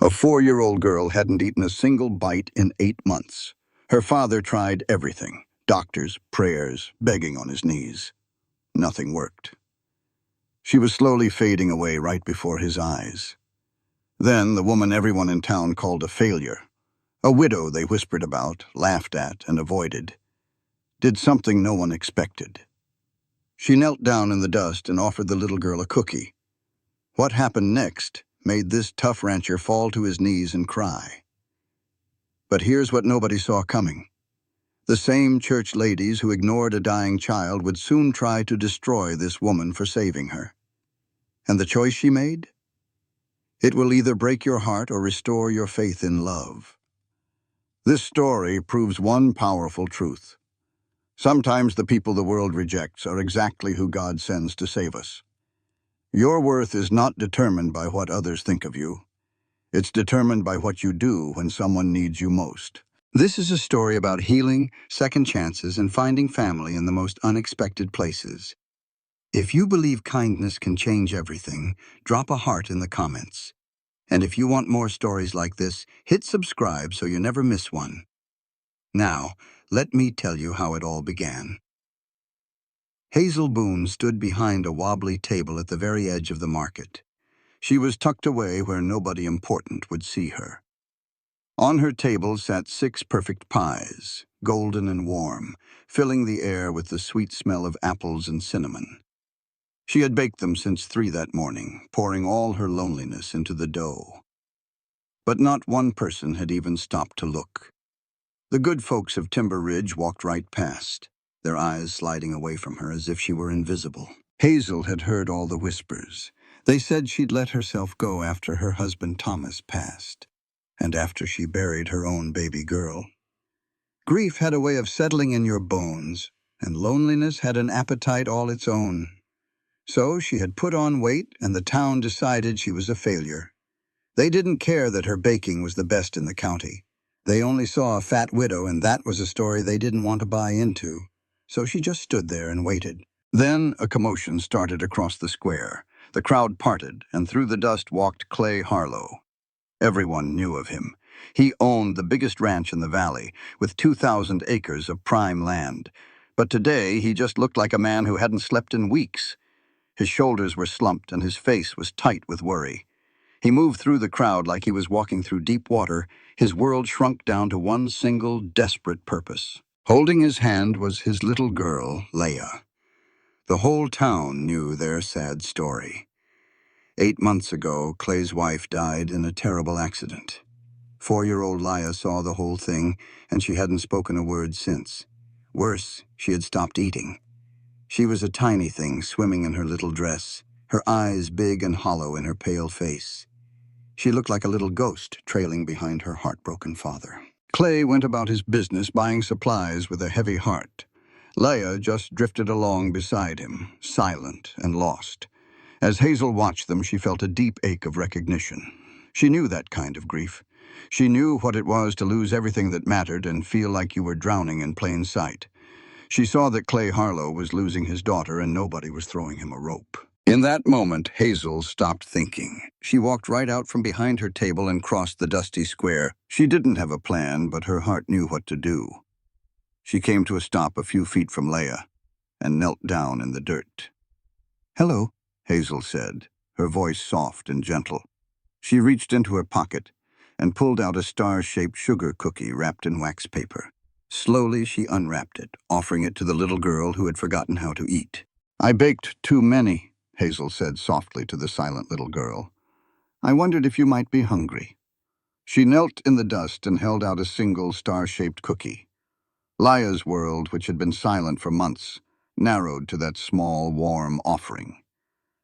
A 4-year-old girl hadn't eaten a single bite in 8 months. Her father tried everything: doctors, prayers, begging on his knees. Nothing worked. She was slowly fading away right before his eyes. Then the woman everyone in town called a failure, a widow they whispered about, laughed at, and avoided, did something no one expected. She knelt down in the dust and offered the little girl a cookie. What happened next made this tough rancher fall to his knees and cry. But here's what nobody saw coming. The same church ladies who ignored a dying child would soon try to destroy this woman for saving her. And the choice she made? It will either break your heart or restore your faith in love. This story proves one powerful truth. Sometimes the people the world rejects are exactly who God sends to save us. Your worth is not determined by what others think of you. It's determined by what you do when someone needs you most. This is a story about healing, second chances, and finding family in the most unexpected places. If you believe kindness can change everything, drop a heart in the comments. And if you want more stories like this, hit subscribe so you never miss one. Now, let me tell you how it all began. Hazel Boone stood behind a wobbly table at the very edge of the market. She was tucked away where nobody important would see her. On her table sat 6 perfect pies, golden and warm, filling the air with the sweet smell of apples and cinnamon. She had baked them since 3 that morning, pouring all her loneliness into the dough. But not one person had even stopped to look. The good folks of Timber Ridge walked right past, their eyes sliding away from her as if she were invisible. Hazel had heard all the whispers. They said she'd let herself go after her husband Thomas passed, and after she buried her own baby girl. Grief had a way of settling in your bones, and loneliness had an appetite all its own. So she had put on weight, and the town decided she was a failure. They didn't care that her baking was the best in the county. They only saw a fat widow, and that was a story they didn't want to buy into. So she just stood there and waited. Then a commotion started across the square. The crowd parted, and through the dust walked Clay Harlow. Everyone knew of him. He owned the biggest ranch in the valley, with 2,000 acres of prime land. But today he just looked like a man who hadn't slept in weeks. His shoulders were slumped, and his face was tight with worry. He moved through the crowd like he was walking through deep water. His world shrunk down to one single, desperate purpose. Holding his hand was his little girl, Leah. The whole town knew their sad story. 8 months ago, Clay's wife died in a terrible accident. 4-year-old Leah saw the whole thing, and she hadn't spoken a word since. Worse, she had stopped eating. She was a tiny thing swimming in her little dress, her eyes big and hollow in her pale face. She looked like a little ghost trailing behind her heartbroken father. Clay went about his business buying supplies with a heavy heart. Leah just drifted along beside him, silent and lost. As Hazel watched them, she felt a deep ache of recognition. She knew that kind of grief. She knew what it was to lose everything that mattered and feel like you were drowning in plain sight. She saw that Clay Harlow was losing his daughter and nobody was throwing him a rope. In that moment, Hazel stopped thinking. She walked right out from behind her table and crossed the dusty square. She didn't have a plan, but her heart knew what to do. She came to a stop a few feet from Leah and knelt down in the dirt. "Hello," Hazel said, her voice soft and gentle. She reached into her pocket and pulled out a star-shaped sugar cookie wrapped in wax paper. Slowly, she unwrapped it, offering it to the little girl who had forgotten how to eat. "I baked too many," Hazel said softly to the silent little girl. "I wondered if you might be hungry." She knelt in the dust and held out a single star-shaped cookie. Leah's world, which had been silent for months, narrowed to that small, warm offering.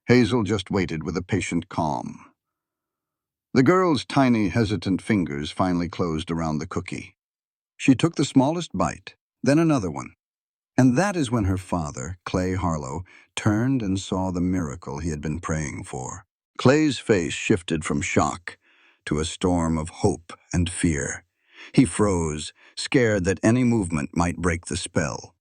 Hazel just waited with a patient calm. The girl's tiny, hesitant fingers finally closed around the cookie. She took the smallest bite, then another one. And that is when her father, Clay Harlow, turned and saw the miracle he had been praying for. Clay's face shifted from shock to a storm of hope and fear. He froze, scared that any movement might break the spell.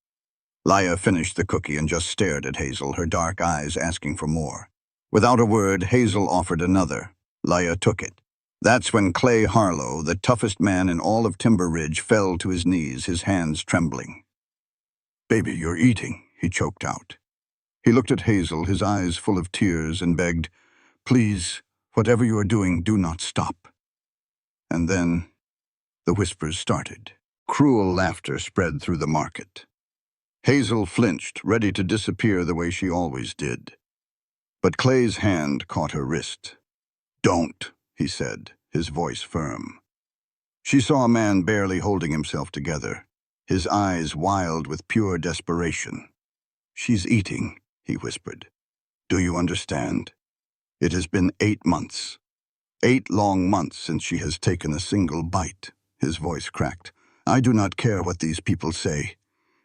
Leah finished the cookie and just stared at Hazel, her dark eyes asking for more. Without a word, Hazel offered another. Leah took it. That's when Clay Harlow, the toughest man in all of Timber Ridge, fell to his knees, his hands trembling. "Baby, you're eating," he choked out. He looked at Hazel, his eyes full of tears, and begged, "Please, whatever you are doing, do not stop." And then the whispers started. Cruel laughter spread through the market. Hazel flinched, ready to disappear the way she always did. But Clay's hand caught her wrist. "Don't," he said, his voice firm. She saw a man barely holding himself together, his eyes wild with pure desperation. "She's eating," he whispered. "Do you understand? It has been 8 months. 8 long months since she has taken a single bite." His voice cracked. "I do not care what these people say.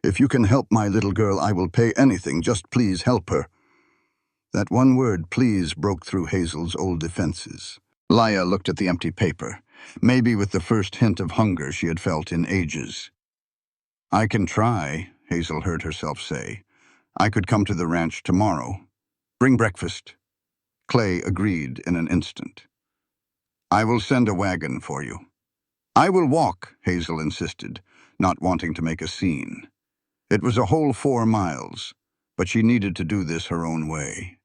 If you can help my little girl, I will pay anything. Just please help her." That one word, "please," broke through Hazel's old defenses. Laya looked at the empty paper, maybe with the first hint of hunger she had felt in ages. "I can try," Hazel heard herself say. "I could come to the ranch tomorrow. Bring breakfast." Clay agreed in an instant. "I will send a wagon for you." "I will walk," Hazel insisted, not wanting to make a scene. It was a whole 4 miles, but she needed to do this her own way.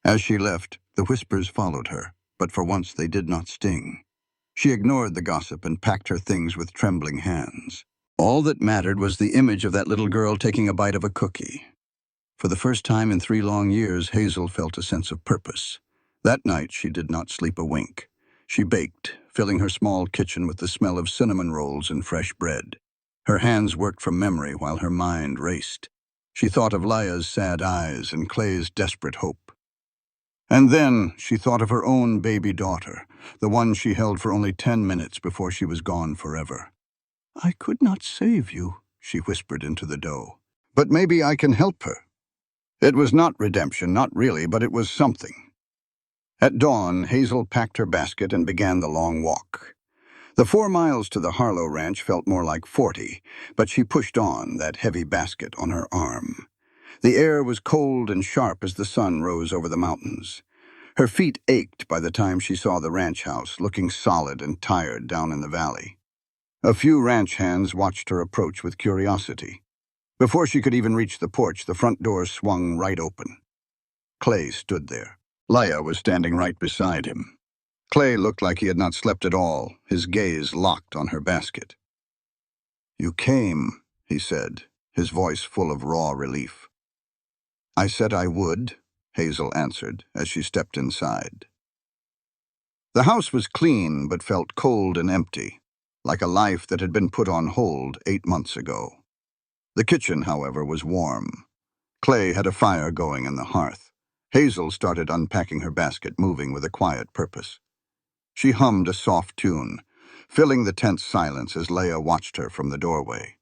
As she left, the whispers followed her, but for once they did not sting. She ignored the gossip and packed her things with trembling hands. All that mattered was the image of that little girl taking a bite of a cookie. For the first time in 3 long years, Hazel felt a sense of purpose. That night, she did not sleep a wink. She baked, filling her small kitchen with the smell of cinnamon rolls and fresh bread. Her hands worked from memory while her mind raced. She thought of Laya's sad eyes and Clay's desperate hope. And then she thought of her own baby daughter, the one she held for only 10 minutes before she was gone forever. "I could not save you," she whispered into the dough. "But maybe I can help her." It was not redemption, not really, but it was something. At dawn, Hazel packed her basket and began the long walk. The 4 miles to the Harlow Ranch felt more like 40, but she pushed on, that heavy basket on her arm. The air was cold and sharp as the sun rose over the mountains. Her feet ached by the time she saw the ranch house, looking solid and tired down in the valley. A few ranch hands watched her approach with curiosity. Before she could even reach the porch, the front door swung right open. Clay stood there. Laya was standing right beside him. Clay looked like he had not slept at all, his gaze locked on her basket. "You came," he said, his voice full of raw relief. "I said I would," Hazel answered as she stepped inside. The house was clean but felt cold and empty, like a life that had been put on hold 8 months ago. The kitchen, however, was warm. Clay had a fire going in the hearth. Hazel started unpacking her basket, moving with a quiet purpose. She hummed a soft tune, filling the tense silence as Leah watched her from the doorway.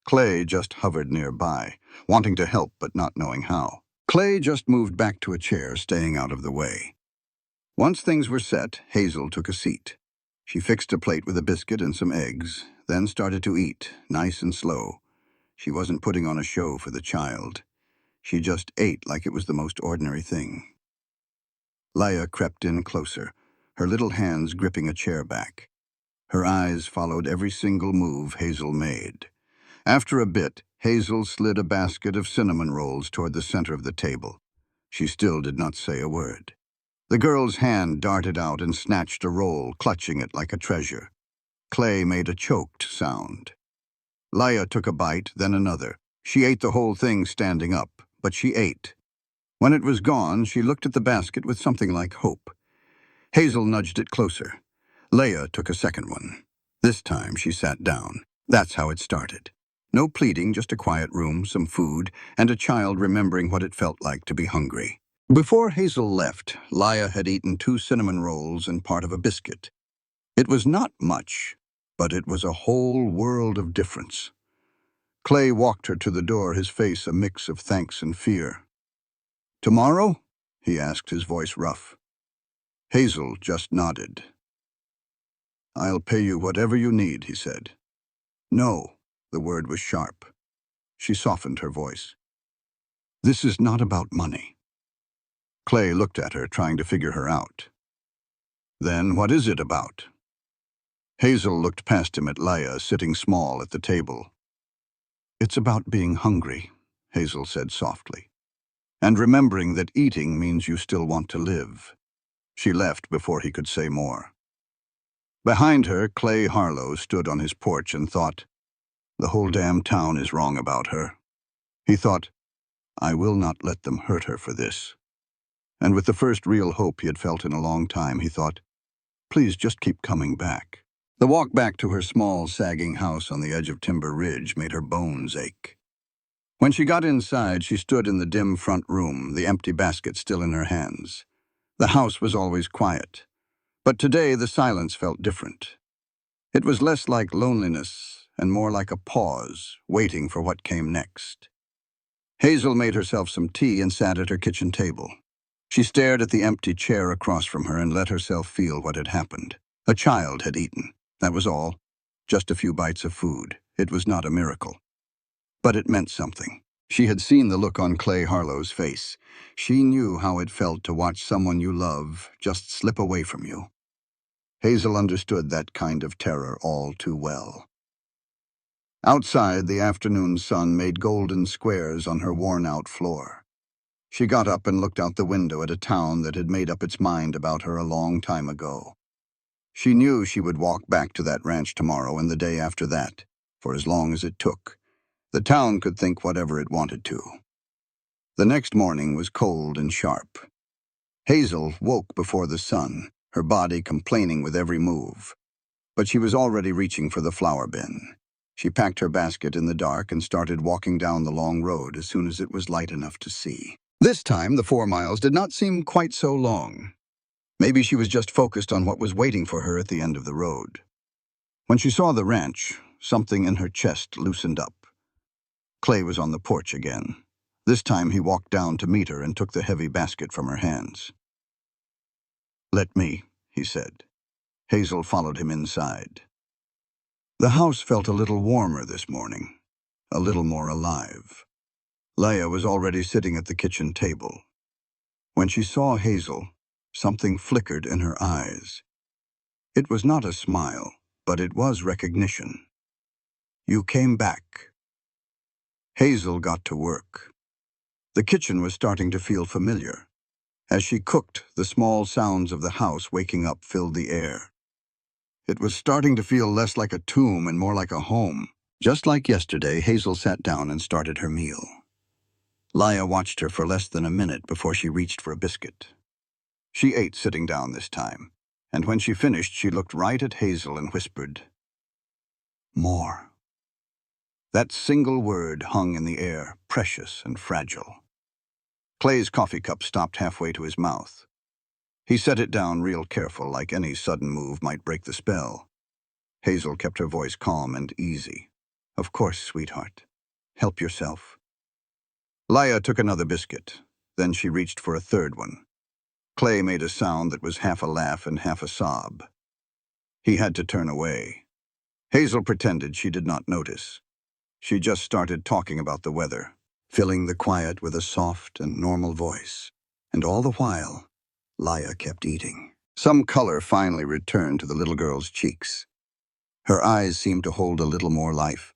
Clay just hovered nearby, wanting to help but not knowing how. Clay just moved back to a chair, staying out of the way. Once things were set, Hazel took a seat. She fixed a plate with a biscuit and some eggs, then started to eat, nice and slow. She wasn't putting on a show for the child. She just ate like it was the most ordinary thing. Leah crept in closer, her little hands gripping a chair back. Her eyes followed every single move Hazel made. After a bit, Hazel slid a basket of cinnamon rolls toward the center of the table. She still did not say a word. The girl's hand darted out and snatched a roll, clutching it like a treasure. Clay made a choked sound. Leah took a bite, then another. She ate the whole thing standing up, but she ate. When it was gone, she looked at the basket with something like hope. Hazel nudged it closer. Leah took a second one. This time she sat down. That's how it started. No pleading, just a quiet room, some food, and a child remembering what it felt like to be hungry. Before Hazel left, Leah had eaten 2 cinnamon rolls and part of a biscuit. It was not much, but it was a whole world of difference. Clay walked her to the door, his face a mix of thanks and fear. "Tomorrow?" he asked, his voice rough. Hazel just nodded. "I'll pay you whatever you need," he said. "No," the word was sharp. She softened her voice. "This is not about money." Clay looked at her, trying to figure her out. Then what is it about? Hazel looked past him at Leia, sitting small at the table. It's about being hungry, Hazel said softly, and remembering that eating means you still want to live. She left before he could say more. Behind her, Clay Harlow stood on his porch and thought, the whole damn town is wrong about her. He thought, I will not let them hurt her for this. And with the first real hope he had felt in a long time, he thought, please just keep coming back. The walk back to her small, sagging house on the edge of Timber Ridge made her bones ache. When she got inside, she stood in the dim front room, the empty basket still in her hands. The house was always quiet, but today the silence felt different. It was less like loneliness and more like a pause, waiting for what came next. Hazel made herself some tea and sat at her kitchen table. She stared at the empty chair across from her and let herself feel what had happened. A child had eaten. That was all. Just a few bites of food. It was not a miracle. But it meant something. She had seen the look on Clay Harlow's face. She knew how it felt to watch someone you love just slip away from you. Hazel understood that kind of terror all too well. Outside, the afternoon sun made golden squares on her worn-out floor. She got up and looked out the window at a town that had made up its mind about her a long time ago. She knew she would walk back to that ranch tomorrow and the day after that, for as long as it took. The town could think whatever it wanted to. The next morning was cold and sharp. Hazel woke before the sun, her body complaining with every move. But she was already reaching for the flour bin. She packed her basket in the dark and started walking down the long road as soon as it was light enough to see. This time, the 4 miles did not seem quite so long. Maybe she was just focused on what was waiting for her at the end of the road. When she saw the ranch, something in her chest loosened up. Clay was on the porch again. This time he walked down to meet her and took the heavy basket from her hands. "Let me," he said. Hazel followed him inside. The house felt a little warmer this morning, a little more alive. Leia was already sitting at the kitchen table. When she saw Hazel, something flickered in her eyes. It was not a smile, but it was recognition. "You came back." Hazel got to work. The kitchen was starting to feel familiar. As she cooked, the small sounds of the house waking up filled the air. It was starting to feel less like a tomb and more like a home. Just like yesterday, Hazel sat down and started her meal. Leia watched her for less than a minute before she reached for a biscuit. She ate sitting down this time, and when she finished, she looked right at Hazel and whispered, "More." That single word hung in the air, precious and fragile. Clay's coffee cup stopped halfway to his mouth. He set it down real careful, like any sudden move might break the spell. Hazel kept her voice calm and easy. "Of course, sweetheart. Help yourself." Leia took another biscuit. Then she reached for a third one. Clay made a sound that was half a laugh and half a sob. He had to turn away. Hazel pretended she did not notice. She just started talking about the weather, filling the quiet with a soft and normal voice. And all the while, Leia kept eating. Some color finally returned to the little girl's cheeks. Her eyes seemed to hold a little more life.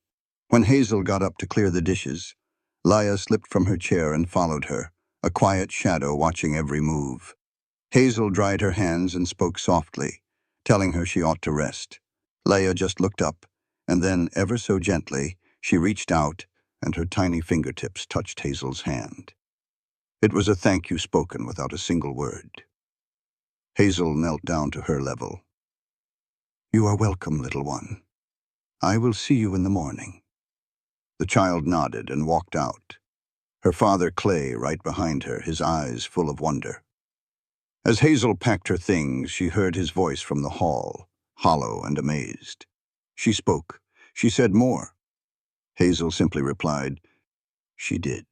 When Hazel got up to clear the dishes, Leia slipped from her chair and followed her, a quiet shadow watching every move. Hazel dried her hands and spoke softly, telling her she ought to rest. Leia just looked up, and then, ever so gently, she reached out, and her tiny fingertips touched Hazel's hand. It was a thank you spoken without a single word. Hazel knelt down to her level. "You are welcome, little one. I will see you in the morning." The child nodded and walked out. Her father, Clay, right behind her, his eyes full of wonder. As Hazel packed her things, she heard his voice from the hall, hollow and amazed. She spoke. She said more. Hazel simply replied, "She did."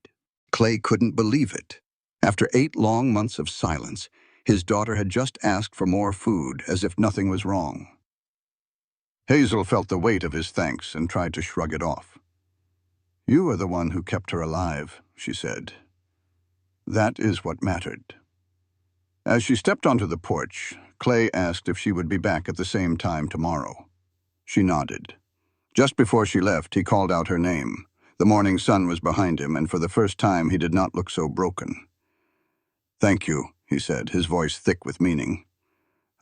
Clay couldn't believe it. After 8 long months of silence, his daughter had just asked for more food, as if nothing was wrong. Hazel felt the weight of his thanks and tried to shrug it off. "You are the one who kept her alive," she said. "That is what mattered." As she stepped onto the porch, Clay asked if she would be back at the same time tomorrow. She nodded. Just before she left, he called out her name. The morning sun was behind him, and for the first time he did not look so broken. "Thank you," he said, his voice thick with meaning.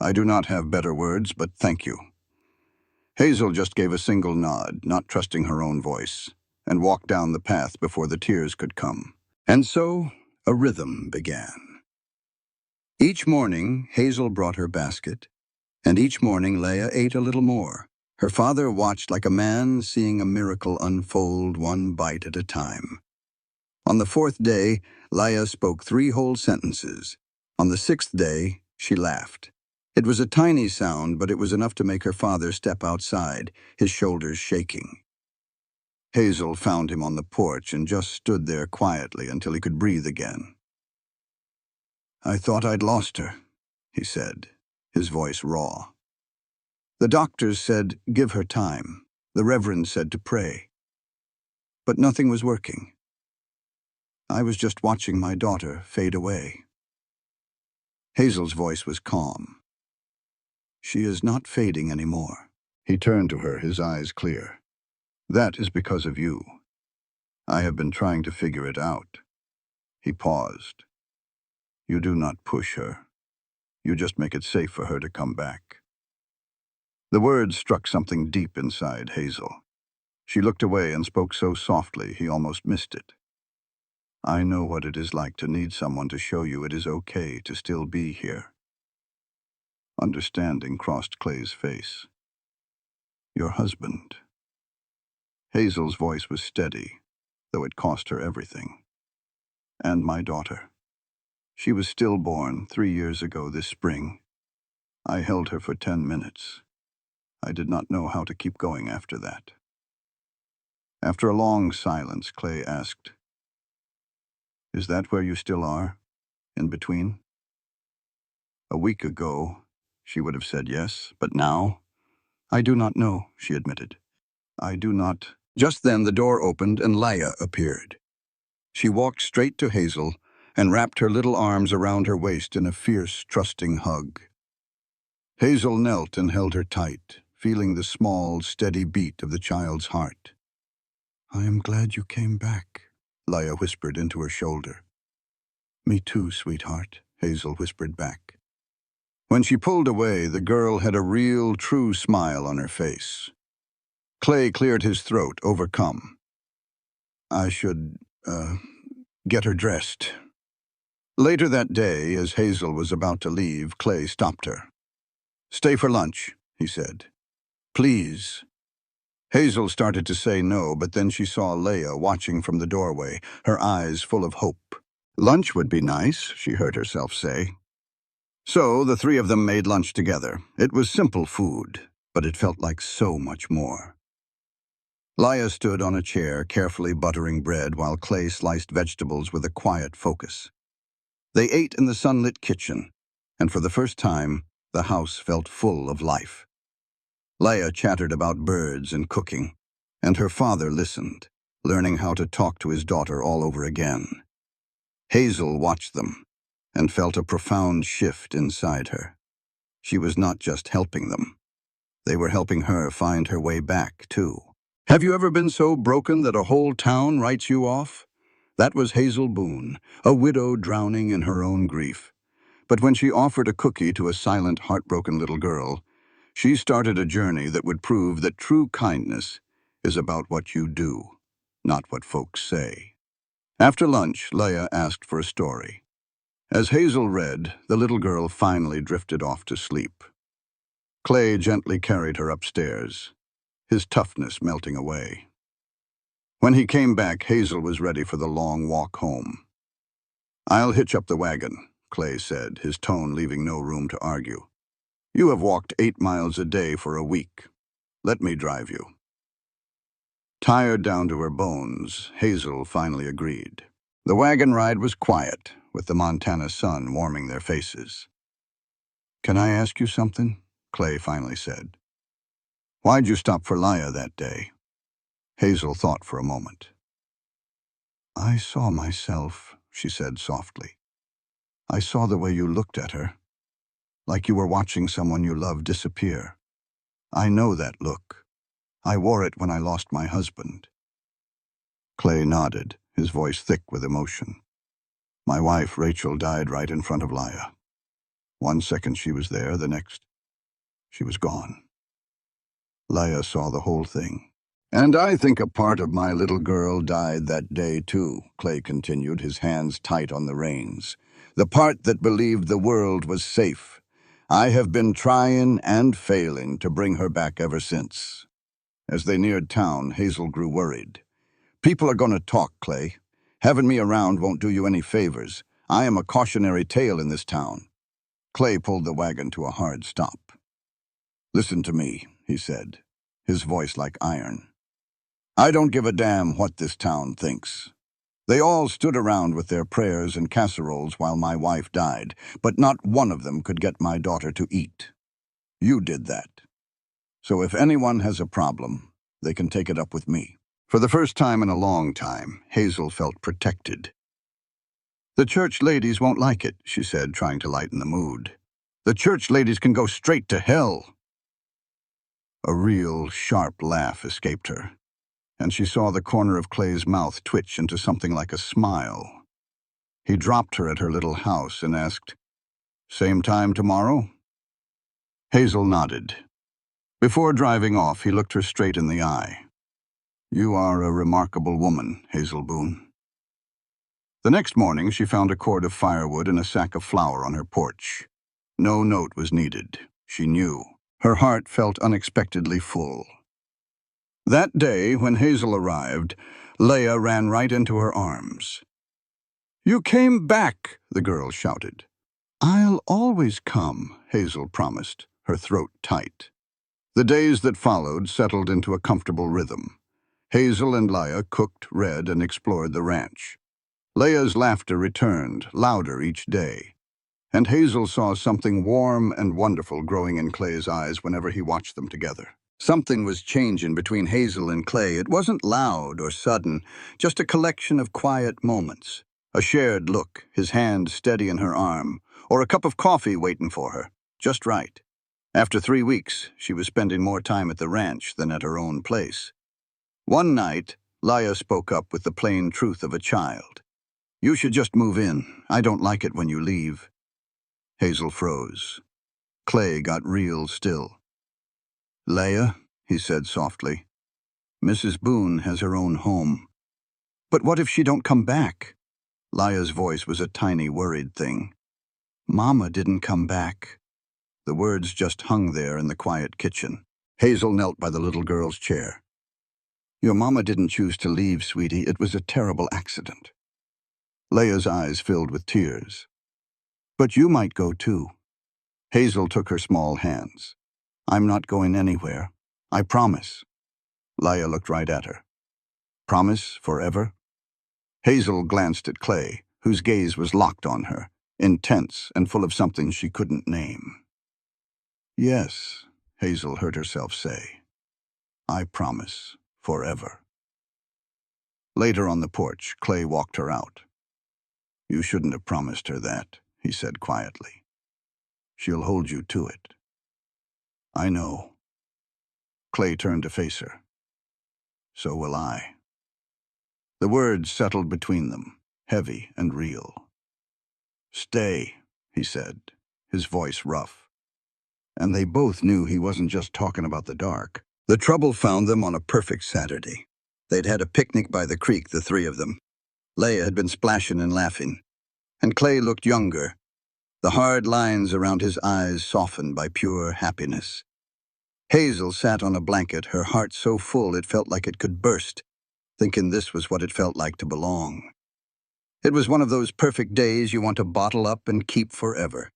"I do not have better words, but thank you." Hazel just gave a single nod, not trusting her own voice, and walked down the path before the tears could come. And so, a rhythm began. Each morning, Hazel brought her basket, and each morning Leah ate a little more. Her father watched like a man seeing a miracle unfold one bite at a time. On the fourth day, Leah spoke 3 whole sentences. On the 6th day, she laughed. It was a tiny sound, but it was enough to make her father step outside, his shoulders shaking. Hazel found him on the porch and just stood there quietly until he could breathe again. "I thought I'd lost her," he said, his voice raw. "The doctors said, give her time. The Reverend said to pray. But nothing was working. I was just watching my daughter fade away." Hazel's voice was calm. "She is not fading anymore." He turned to her, his eyes clear. "That is because of you. I have been trying to figure it out." He paused. "You do not push her. You just make it safe for her to come back." The words struck something deep inside Hazel. She looked away and spoke so softly he almost missed it. "I know what it is like to need someone to show you it is okay to still be here." Understanding crossed Clay's face. "Your husband." Hazel's voice was steady, though it cost her everything. "And my daughter. She was stillborn 3 years ago this spring. I held her for 10 minutes. I did not know how to keep going after that." After a long silence, Clay asked, "Is that where you still are? In between?" A week ago, she would have said yes, but now? "I do not know," she admitted. "I do not." Just then the door opened and Leah appeared. She walked straight to Hazel and wrapped her little arms around her waist in a fierce, trusting hug. Hazel knelt and held her tight, feeling the small, steady beat of the child's heart. "I am glad you came back," Leah whispered into her shoulder. "Me too, sweetheart," Hazel whispered back. When she pulled away, the girl had a real, true smile on her face. Clay cleared his throat, overcome. "I should, get her dressed." Later that day, as Hazel was about to leave, Clay stopped her. "Stay for lunch," he said. "Please." Hazel started to say no, but then she saw Leah watching from the doorway, her eyes full of hope. Lunch would be nice, she heard herself say. So the 3 of them made lunch together. It was simple food, but it felt like so much more. Leah stood on a chair, carefully buttering bread, while Clay sliced vegetables with a quiet focus. They ate in the sunlit kitchen, and for the first time, the house felt full of life. Leah chattered about birds and cooking, and her father listened, learning how to talk to his daughter all over again. Hazel watched them and felt a profound shift inside her. She was not just helping them. They were helping her find her way back, too. Have you ever been so broken that a whole town writes you off? That was Hazel Boone, a widow drowning in her own grief. But when she offered a cookie to a silent, heartbroken little girl, she started a journey that would prove that true kindness is about what you do, not what folks say. After lunch, Leah asked for a story. As Hazel read, the little girl finally drifted off to sleep. Clay gently carried her upstairs, his toughness melting away. When he came back, Hazel was ready for the long walk home. "I'll hitch up the wagon," Clay said, his tone leaving no room to argue. "You have walked 8 miles a day for a week. Let me drive you." Tired down to her bones, Hazel finally agreed. The wagon ride was quiet, with the Montana sun warming their faces. "Can I ask you something?" Clay finally said. "Why'd you stop for Leah that day?" Hazel thought for a moment. "I saw myself," she said softly. "I saw the way you looked at her. like you were watching someone you love disappear. I know that look. I wore it when I lost my husband. Clay nodded, his voice thick with emotion. My wife, Rachel, died right in front of Laya. 1 second she was there, the next, she was gone. Laya saw the whole thing. And I think a part of my little girl died that day, too, Clay continued, his hands tight on the reins. The part that believed the world was safe. I have been trying and failing to bring her back ever since. As they neared town, Hazel grew worried. People are going to talk, Clay. Having me around won't do you any favors. I am a cautionary tale in this town. Clay pulled the wagon to a hard stop. Listen to me, he said, his voice like iron. I don't give a damn what this town thinks. They all stood around with their prayers and casseroles while my wife died, but not one of them could get my daughter to eat. You did that. So if anyone has a problem, they can take it up with me. For the first time in a long time, Hazel felt protected. The church ladies won't like it, she said, trying to lighten the mood. The church ladies can go straight to hell. A real, sharp laugh escaped her, and she saw the corner of Clay's mouth twitch into something like a smile. He dropped her at her little house and asked, "Same time tomorrow?" Hazel nodded. Before driving off, he looked her straight in the eye. You are a remarkable woman, Hazel Boone. The next morning, she found a cord of firewood and a sack of flour on her porch. No note was needed, she knew. Her heart felt unexpectedly full. That day, when Hazel arrived, Leah ran right into her arms. "You came back," the girl shouted. "I'll always come," Hazel promised, her throat tight. The days that followed settled into a comfortable rhythm. Hazel and Leah cooked, read, and explored the ranch. Leah's laughter returned, louder each day. And Hazel saw something warm and wonderful growing in Clay's eyes whenever he watched them together. Something was changing between Hazel and Clay. It wasn't loud or sudden, just a collection of quiet moments. A shared look, his hand steady in her arm, or a cup of coffee waiting for her, just right. After 3 weeks, she was spending more time at the ranch than at her own place. One night, Leah spoke up with the plain truth of a child. "You should just move in. I don't like it when you leave." Hazel froze. Clay got real still. "Leah," he said softly, "Mrs. Boone has her own home. But what if she don't come back?" Leah's voice was a tiny, worried thing. "Mama didn't come back." The words just hung there in the quiet kitchen. Hazel knelt by the little girl's chair. "Your mama didn't choose to leave, sweetie. It was a terrible accident." Leah's eyes filled with tears. "But you might go too." Hazel took her small hands. "I'm not going anywhere. I promise." Leah looked right at her. "Promise forever?" Hazel glanced at Clay, whose gaze was locked on her, intense and full of something she couldn't name. "Yes," Hazel heard herself say. "I promise forever." Later on the porch, Clay walked her out. "You shouldn't have promised her that," he said quietly. "She'll hold you to it." "I know." Clay turned to face her. "So will I." The words settled between them, heavy and real. "Stay," he said, his voice rough. And they both knew he wasn't just talking about the dark. The trouble found them on a perfect Saturday. They'd had a picnic by the creek, the three of them. Leah had been splashing and laughing, and Clay looked younger, the hard lines around his eyes softened by pure happiness. Hazel sat on a blanket, her heart so full it felt like it could burst, thinking this was what it felt like to belong. It was one of those perfect days you want to bottle up and keep forever.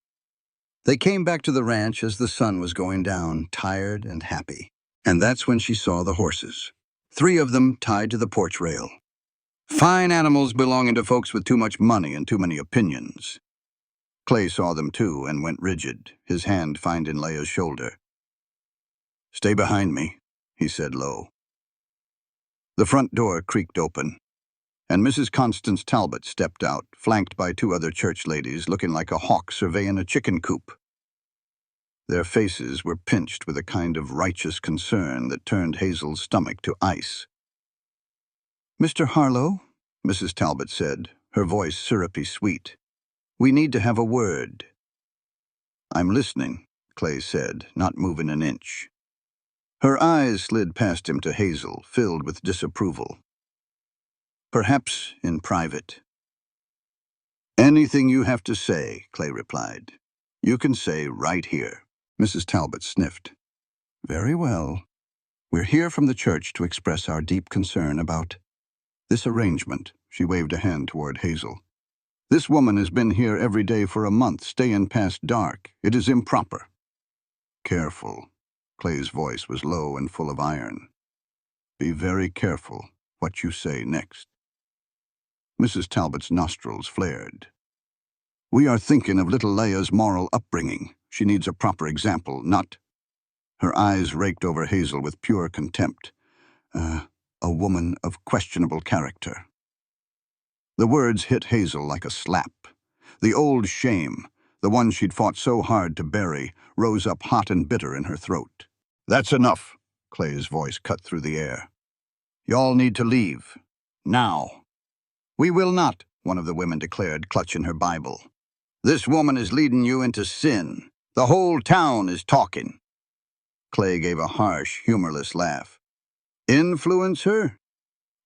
They came back to the ranch as the sun was going down, tired and happy. And that's when she saw the horses. 3 of them tied to the porch rail. Fine animals belonging to folks with too much money and too many opinions. Clay saw them too and went rigid, his hand finding Leah's shoulder. "Stay behind me," he said low. The front door creaked open, and Mrs. Constance Talbot stepped out, flanked by 2 other church ladies looking like a hawk surveying a chicken coop. Their faces were pinched with a kind of righteous concern that turned Hazel's stomach to ice. "Mr. Harlow," Mrs. Talbot said, her voice syrupy sweet, "we need to have a word." "I'm listening," Clay said, not moving an inch. Her eyes slid past him to Hazel, filled with disapproval. "Perhaps in private." "Anything you have to say," Clay replied, "you can say right here." Mrs. Talbot sniffed. "Very well. We're here from the church to express our deep concern about this arrangement." She waved a hand toward Hazel. "This woman has been here every day for a month, staying past dark. It is improper." "Careful." Clay's voice was low and full of iron. "Be very careful what you say next." Mrs. Talbot's nostrils flared. "We are thinking of little Leia's moral upbringing. She needs a proper example, not—" Her eyes raked over Hazel with pure contempt. A woman of questionable character." The words hit Hazel like a slap. The old shame, the one she'd fought so hard to bury, rose up hot and bitter in her throat. "That's enough," Clay's voice cut through the air. "Y'all need to leave. Now." "We will not," one of the women declared, clutching her Bible. "This woman is leading you into sin. The whole town is talking." Clay gave a harsh, humorless laugh. "Influence her?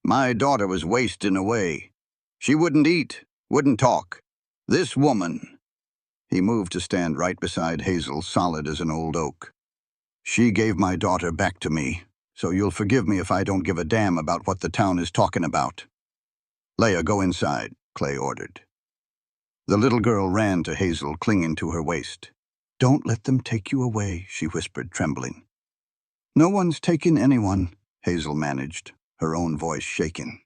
My daughter was wasting away. She wouldn't eat, wouldn't talk. This woman—" He moved to stand right beside Hazel, solid as an old oak. "She gave my daughter back to me, so you'll forgive me if I don't give a damn about what the town is talking about." "Leia, go inside," Clay ordered. The little girl ran to Hazel, clinging to her waist. "Don't let them take you away," she whispered, trembling. "No one's taking anyone," Hazel managed, her own voice shaking.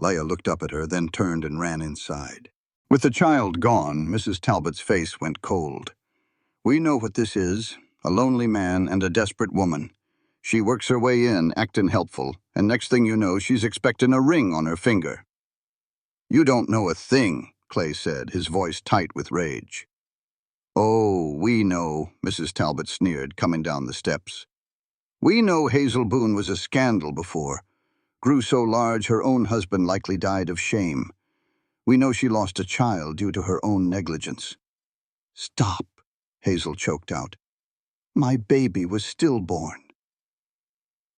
Leia looked up at her, then turned and ran inside. With the child gone, Mrs. Talbot's face went cold. "We know what this is, a lonely man and a desperate woman. She works her way in, acting helpful, and next thing you know, she's expecting a ring on her finger." "You don't know a thing," Clay said, his voice tight with rage. "Oh, we know," Mrs. Talbot sneered, coming down the steps. "We know Hazel Boone was a scandal before. Grew so large her own husband likely died of shame. We know she lost a child due to her own negligence." "Stop," Hazel choked out. "My baby was stillborn."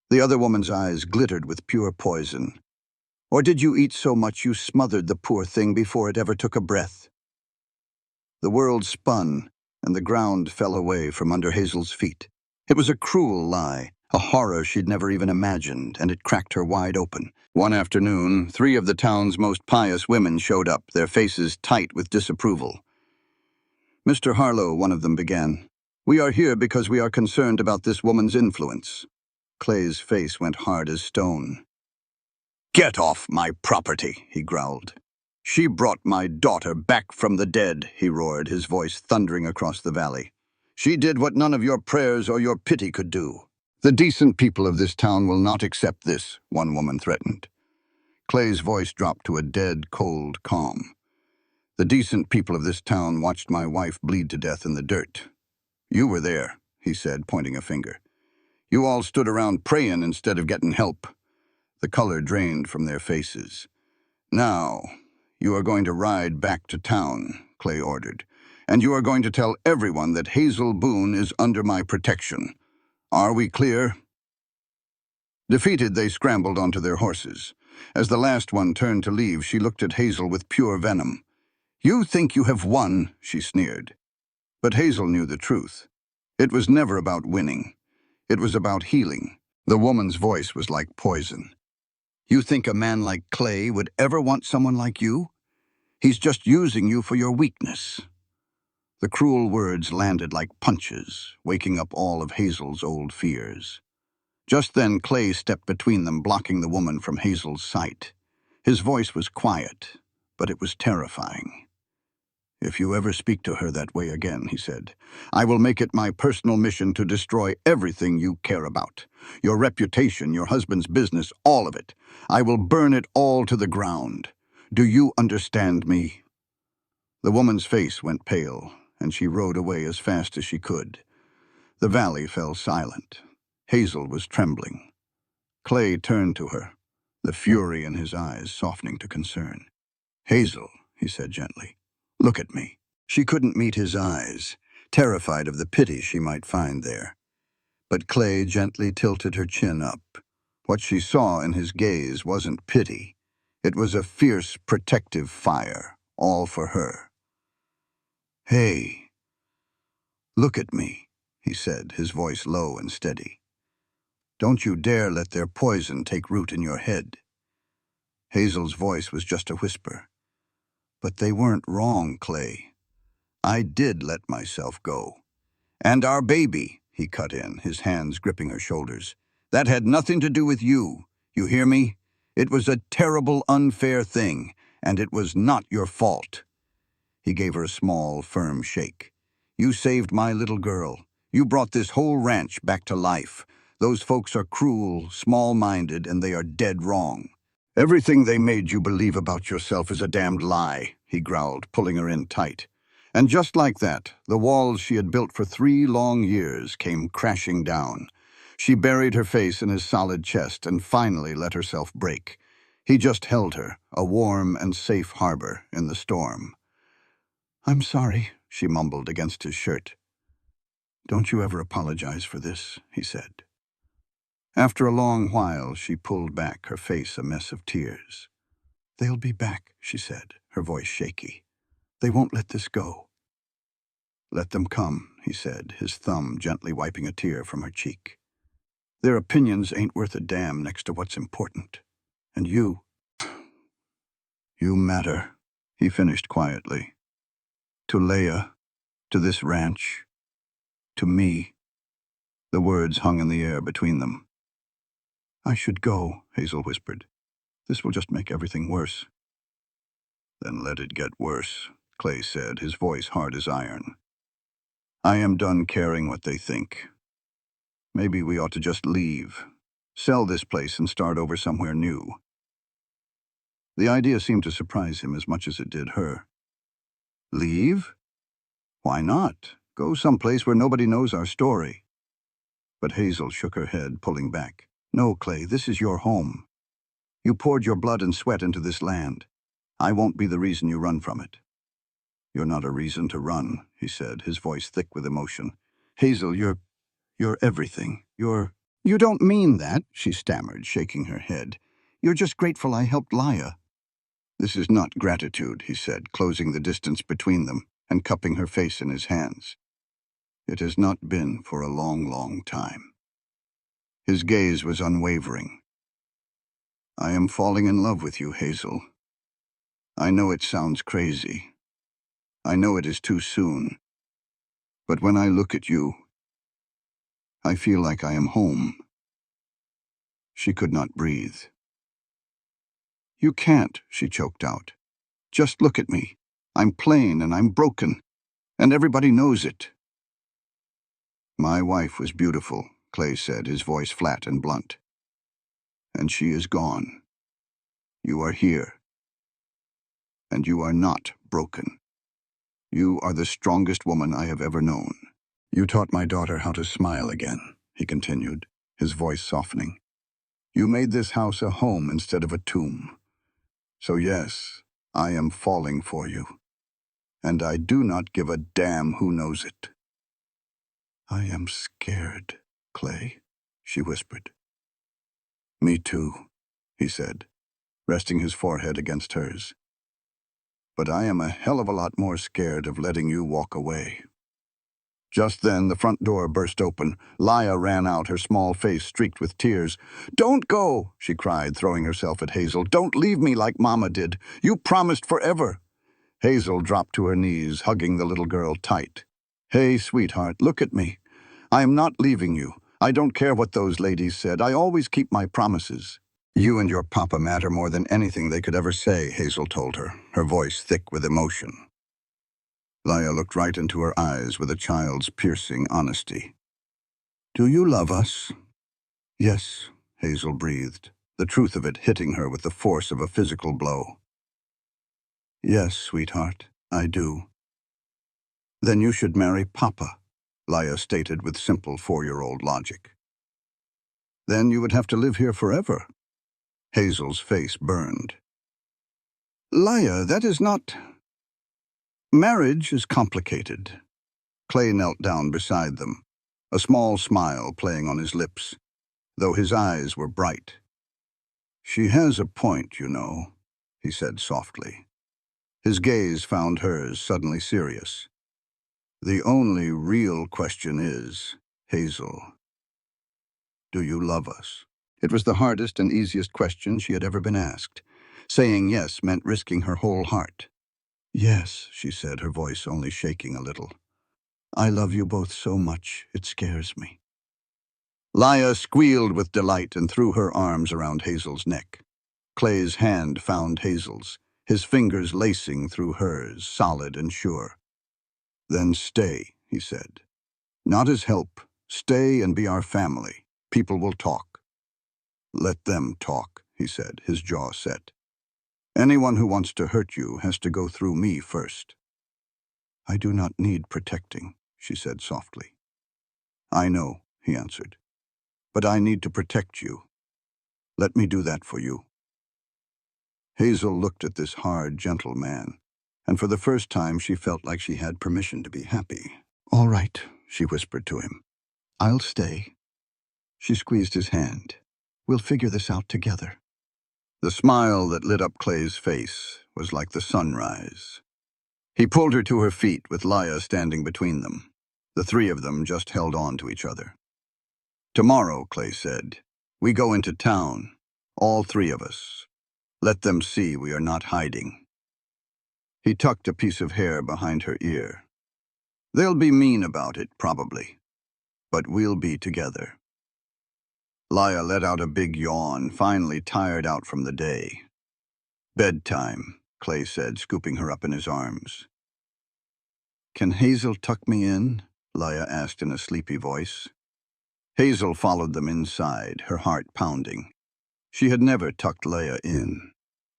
The other woman's eyes glittered with pure poison. "Or did you eat so much you smothered the poor thing before it ever took a breath?" The world spun, and the ground fell away from under Hazel's feet. It was a cruel lie, a horror she'd never even imagined, and it cracked her wide open. One afternoon, 3 of the town's most pious women showed up, their faces tight with disapproval. "Mr. Harlow," one of them began, "we are here because we are concerned about this woman's influence." Clay's face went hard as stone. "Get off my property," he growled. "She brought my daughter back from the dead," he roared, his voice thundering across the valley. "She did what none of your prayers or your pity could do." "The decent people of this town will not accept this," one woman threatened. Clay's voice dropped to a dead, cold calm. "The decent people of this town watched my wife bleed to death in the dirt. You were there," he said, pointing a finger. "You all stood around praying instead of getting help." The color drained from their faces. "Now, you are going to ride back to town," Clay ordered, "and you are going to tell everyone that Hazel Boone is under my protection. Are we clear?" Defeated, they scrambled onto their horses. As the last one turned to leave, she looked at Hazel with pure venom. "You think you have won," she sneered. But Hazel knew the truth. It was never about winning. It was about healing. The woman's voice was like poison. "You think a man like Clay would ever want someone like you? He's just using you for your weakness." The cruel words landed like punches, waking up all of Hazel's old fears. Just then, Clay stepped between them, blocking the woman from Hazel's sight. His voice was quiet, but it was terrifying. "If you ever speak to her that way again," he said, "I will make it my personal mission to destroy everything you care about. Your reputation, your husband's business, all of it. I will burn it all to the ground. Do you understand me?" The woman's face went pale, and she rode away as fast as she could. The valley fell silent. Hazel was trembling. Clay turned to her, the fury in his eyes softening to concern. "Hazel," he said gently, "look at me." She couldn't meet his eyes, terrified of the pity she might find there. But Clay gently tilted her chin up. What she saw in his gaze wasn't pity. It was a fierce, protective fire, all for her. "Hey, look at me," he said, his voice low and steady. "Don't you dare let their poison take root in your head." Hazel's voice was just a whisper. "But they weren't wrong, Clay. I did let myself go. And our baby," he cut in, his hands gripping her shoulders. "That had nothing to do with you. You hear me? It was a terrible, unfair thing, and it was not your fault." He gave her a small, firm shake. "You saved my little girl. You brought this whole ranch back to life. Those folks are cruel, small-minded, and they are dead wrong. Everything they made you believe about yourself is a damned lie," he growled, pulling her in tight. And just like that, the walls she had built for 3 long years came crashing down. She buried her face in his solid chest and finally let herself break. He just held her, a warm and safe harbor in the storm. "I'm sorry," she mumbled against his shirt. "Don't you ever apologize for this," he said. After a long while, she pulled back, her face a mess of tears. "They'll be back," she said, her voice shaky. "They won't let this go." "Let them come," he said, his thumb gently wiping a tear from her cheek. "Their opinions ain't worth a damn next to what's important. And you matter," he finished quietly. "To Leia, to this ranch, to me." The words hung in the air between them. "I should go," Hazel whispered. "This will just make everything worse." "Then let it get worse," Clay said, his voice hard as iron. "I am done caring what they think. Maybe we ought to just leave. Sell this place and start over somewhere new." The idea seemed to surprise him as much as it did her. "Leave? Why not? Go someplace where nobody knows our story." But Hazel shook her head, pulling back. "No, Clay, this is your home. You poured your blood and sweat into this land. I won't be the reason you run from it." "You're not a reason to run," he said, his voice thick with emotion. "Hazel, you're everything. You don't mean that," she stammered, shaking her head. "You're just grateful I helped Leia." "This is not gratitude," he said, closing the distance between them and cupping her face in his hands. "It has not been for a long, long time." His gaze was unwavering. "I am falling in love with you, Hazel. I know it sounds crazy. I know it is too soon. But when I look at you, I feel like I am home." She could not breathe. "You can't," she choked out. "Just look at me. I'm plain and I'm broken, and everybody knows it." "My wife was beautiful," Clay said, his voice flat and blunt. "And she is gone. You are here. And you are not broken. You are the strongest woman I have ever known. You taught my daughter how to smile again," he continued, his voice softening. "You made this house a home instead of a tomb. So yes, I am falling for you. And I do not give a damn who knows it." "I am scared, Clay," she whispered. "Me too," he said, resting his forehead against hers. "But I am a hell of a lot more scared of letting you walk away." Just then, the front door burst open. Leia ran out, her small face streaked with tears. "Don't go," she cried, throwing herself at Hazel. "Don't leave me like Mama did. You promised forever." Hazel dropped to her knees, hugging the little girl tight. "Hey, sweetheart, look at me. I am not leaving you. I don't care what those ladies said. I always keep my promises." "You and your papa matter more than anything they could ever say," Hazel told her, her voice thick with emotion. Leia looked right into her eyes with a child's piercing honesty. "Do you love us?" "Yes," Hazel breathed, the truth of it hitting her with the force of a physical blow. "Yes, sweetheart, I do." "Then you should marry Papa," Laya stated with simple 4-year-old logic. Then you would have to live here forever. Hazel's face burned. Laya, that is not... Marriage is complicated. Clay knelt down beside them, a small smile playing on his lips, though his eyes were bright. She has a point, you know, he said softly. His gaze found hers suddenly serious. The only real question is, Hazel, do you love us? It was the hardest and easiest question she had ever been asked. Saying yes meant risking her whole heart. Yes, she said, her voice only shaking a little. I love you both so much, it scares me. Laya squealed with delight and threw her arms around Hazel's neck. Clay's hand found Hazel's, his fingers lacing through hers, solid and sure. Then stay, he said. Not as help. Stay and be our family. People will talk. Let them talk, he said, his jaw set. Anyone who wants to hurt you has to go through me first. I do not need protecting, she said softly. I know, he answered. But I need to protect you. Let me do that for you. Hazel looked at this hard, gentle man, and for the first time she felt like she had permission to be happy. All right, she whispered to him. I'll stay. She squeezed his hand. We'll figure this out together. The smile that lit up Clay's face was like the sunrise. He pulled her to her feet with Laya standing between them. The three of them just held on to each other. Tomorrow, Clay said, we go into town, all three of us. Let them see we are not hiding. He tucked a piece of hair behind her ear. They'll be mean about it, probably, but we'll be together. Laya let out a big yawn, finally tired out from the day. Bedtime, Clay said, scooping her up in his arms. Can Hazel tuck me in? Laya asked in a sleepy voice. Hazel followed them inside, her heart pounding. She had never tucked Laya in.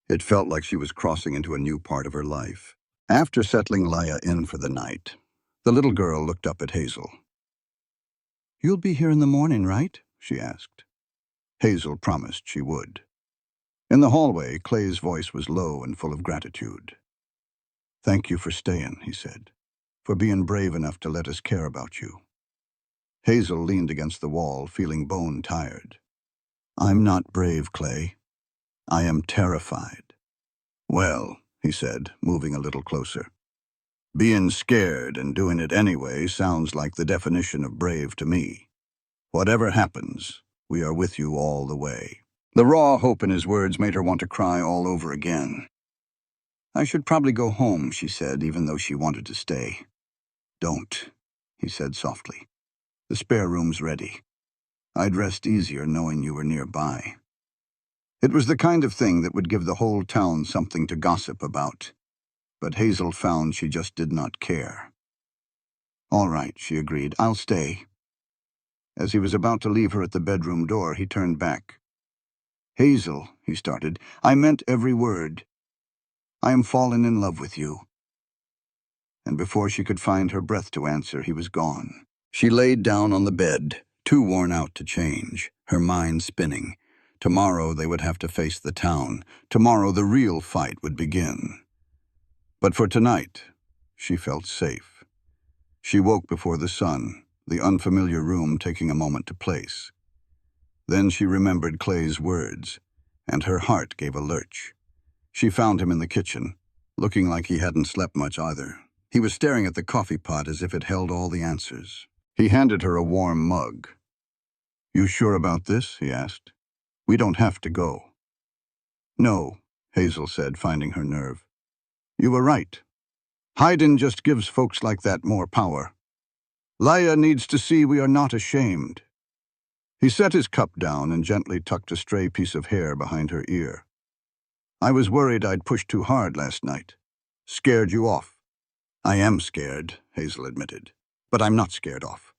It felt like she was crossing into a new part of her life. After settling Laya in for the night, the little girl looked up at Hazel. You'll be here in the morning, right? She asked. Hazel promised she would. In the hallway, Clay's voice was low and full of gratitude. Thank you for staying, he said, for being brave enough to let us care about you. Hazel leaned against the wall, feeling bone-tired. I'm not brave, Clay. I am terrified. Well, he said, moving a little closer. Being scared and doing it anyway sounds like the definition of brave to me. Whatever happens, we are with you all the way. The raw hope in his words made her want to cry all over again. I should probably go home, she said, even though she wanted to stay. Don't, he said softly. The spare room's ready. I'd rest easier knowing you were nearby. It was the kind of thing that would give the whole town something to gossip about. But Hazel found she just did not care. All right, she agreed. I'll stay. As he was about to leave her at the bedroom door, he turned back. Hazel, he started, I meant every word. I am falling in love with you. And before she could find her breath to answer, he was gone. She laid down on the bed, too worn out to change, her mind spinning. Tomorrow they would have to face the town. Tomorrow the real fight would begin. But for tonight, she felt safe. She woke before the sun, the unfamiliar room taking a moment to place. Then she remembered Clay's words, and her heart gave a lurch. She found him in the kitchen, looking like he hadn't slept much either. He was staring at the coffee pot as if it held all the answers. He handed her a warm mug. You sure about this? He asked. We don't have to go. No, Hazel said, finding her nerve. You were right. Hiding just gives folks like that more power. Laya needs to see we are not ashamed. He set his cup down and gently tucked a stray piece of hair behind her ear. I was worried I'd pushed too hard last night. Scared you off. I am scared, Hazel admitted, but I'm not scared off.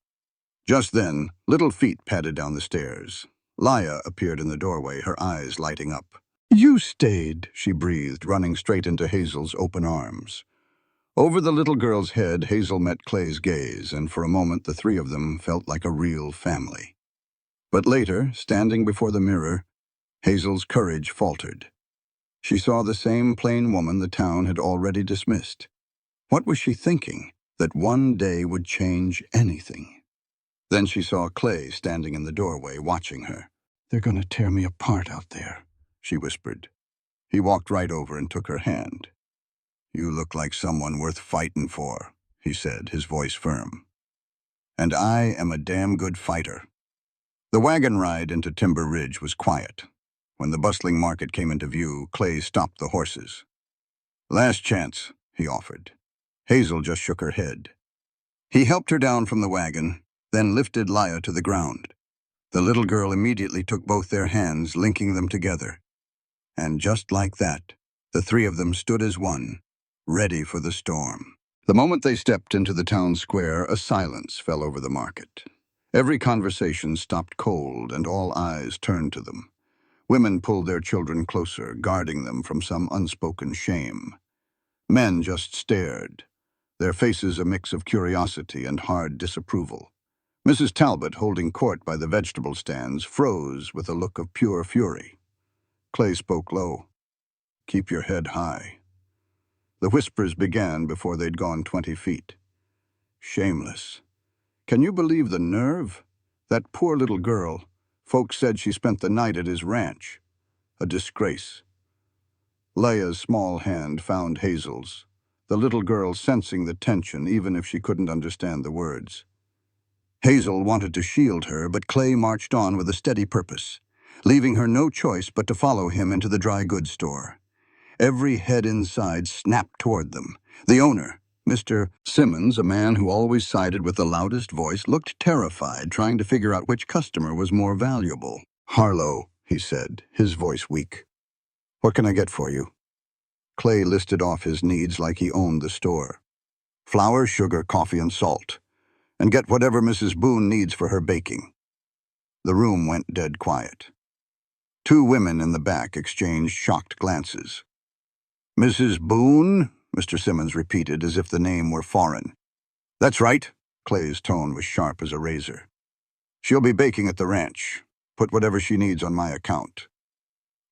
Just then, little feet padded down the stairs. Laya appeared in the doorway, her eyes lighting up. You stayed, she breathed, running straight into Hazel's open arms. Over the little girl's head, Hazel met Clay's gaze, and for a moment the three of them felt like a real family. But later, standing before the mirror, Hazel's courage faltered. She saw the same plain woman the town had already dismissed. What was she thinking? That one day would change anything. Then she saw Clay standing in the doorway, watching her. "They're going to tear me apart out there," she whispered. He walked right over and took her hand. "You look like someone worth fighting for," he said, his voice firm. "And I am a damn good fighter." The wagon ride into Timber Ridge was quiet. When the bustling market came into view, Clay stopped the horses. "Last chance," he offered. Hazel just shook her head. He helped her down from the wagon, then lifted Leah to the ground. The little girl immediately took both their hands, linking them together. And just like that, the three of them stood as one, ready for the storm. The moment they stepped into the town square, a silence fell over the market. Every conversation stopped cold, and all eyes turned to them. Women pulled their children closer, guarding them from some unspoken shame. Men just stared, their faces a mix of curiosity and hard disapproval. Mrs. Talbot, holding court by the vegetable stands, froze with a look of pure fury. Clay spoke low. "Keep your head high." The whispers began before they'd gone 20 feet. "Shameless. Can you believe the nerve? That poor little girl. Folks said she spent the night at his ranch. A disgrace." Leah's small hand found Hazel's, the little girl sensing the tension even if she couldn't understand the words. Hazel wanted to shield her, but Clay marched on with a steady purpose, leaving her no choice but to follow him into the dry goods store. Every head inside snapped toward them. The owner, Mr. Simmons, a man who always sided with the loudest voice, looked terrified, trying to figure out which customer was more valuable. "Harlow," he said, his voice weak. "What can I get for you?" Clay listed off his needs like he owned the store. "Flour, sugar, coffee, and salt. And get whatever Mrs. Boone needs for her baking." The room went dead quiet. Two women in the back exchanged shocked glances. "Mrs. Boone?" Mr. Simmons repeated, as if the name were foreign. "That's right." Clay's tone was sharp as a razor. "She'll be baking at the ranch. Put whatever she needs on my account."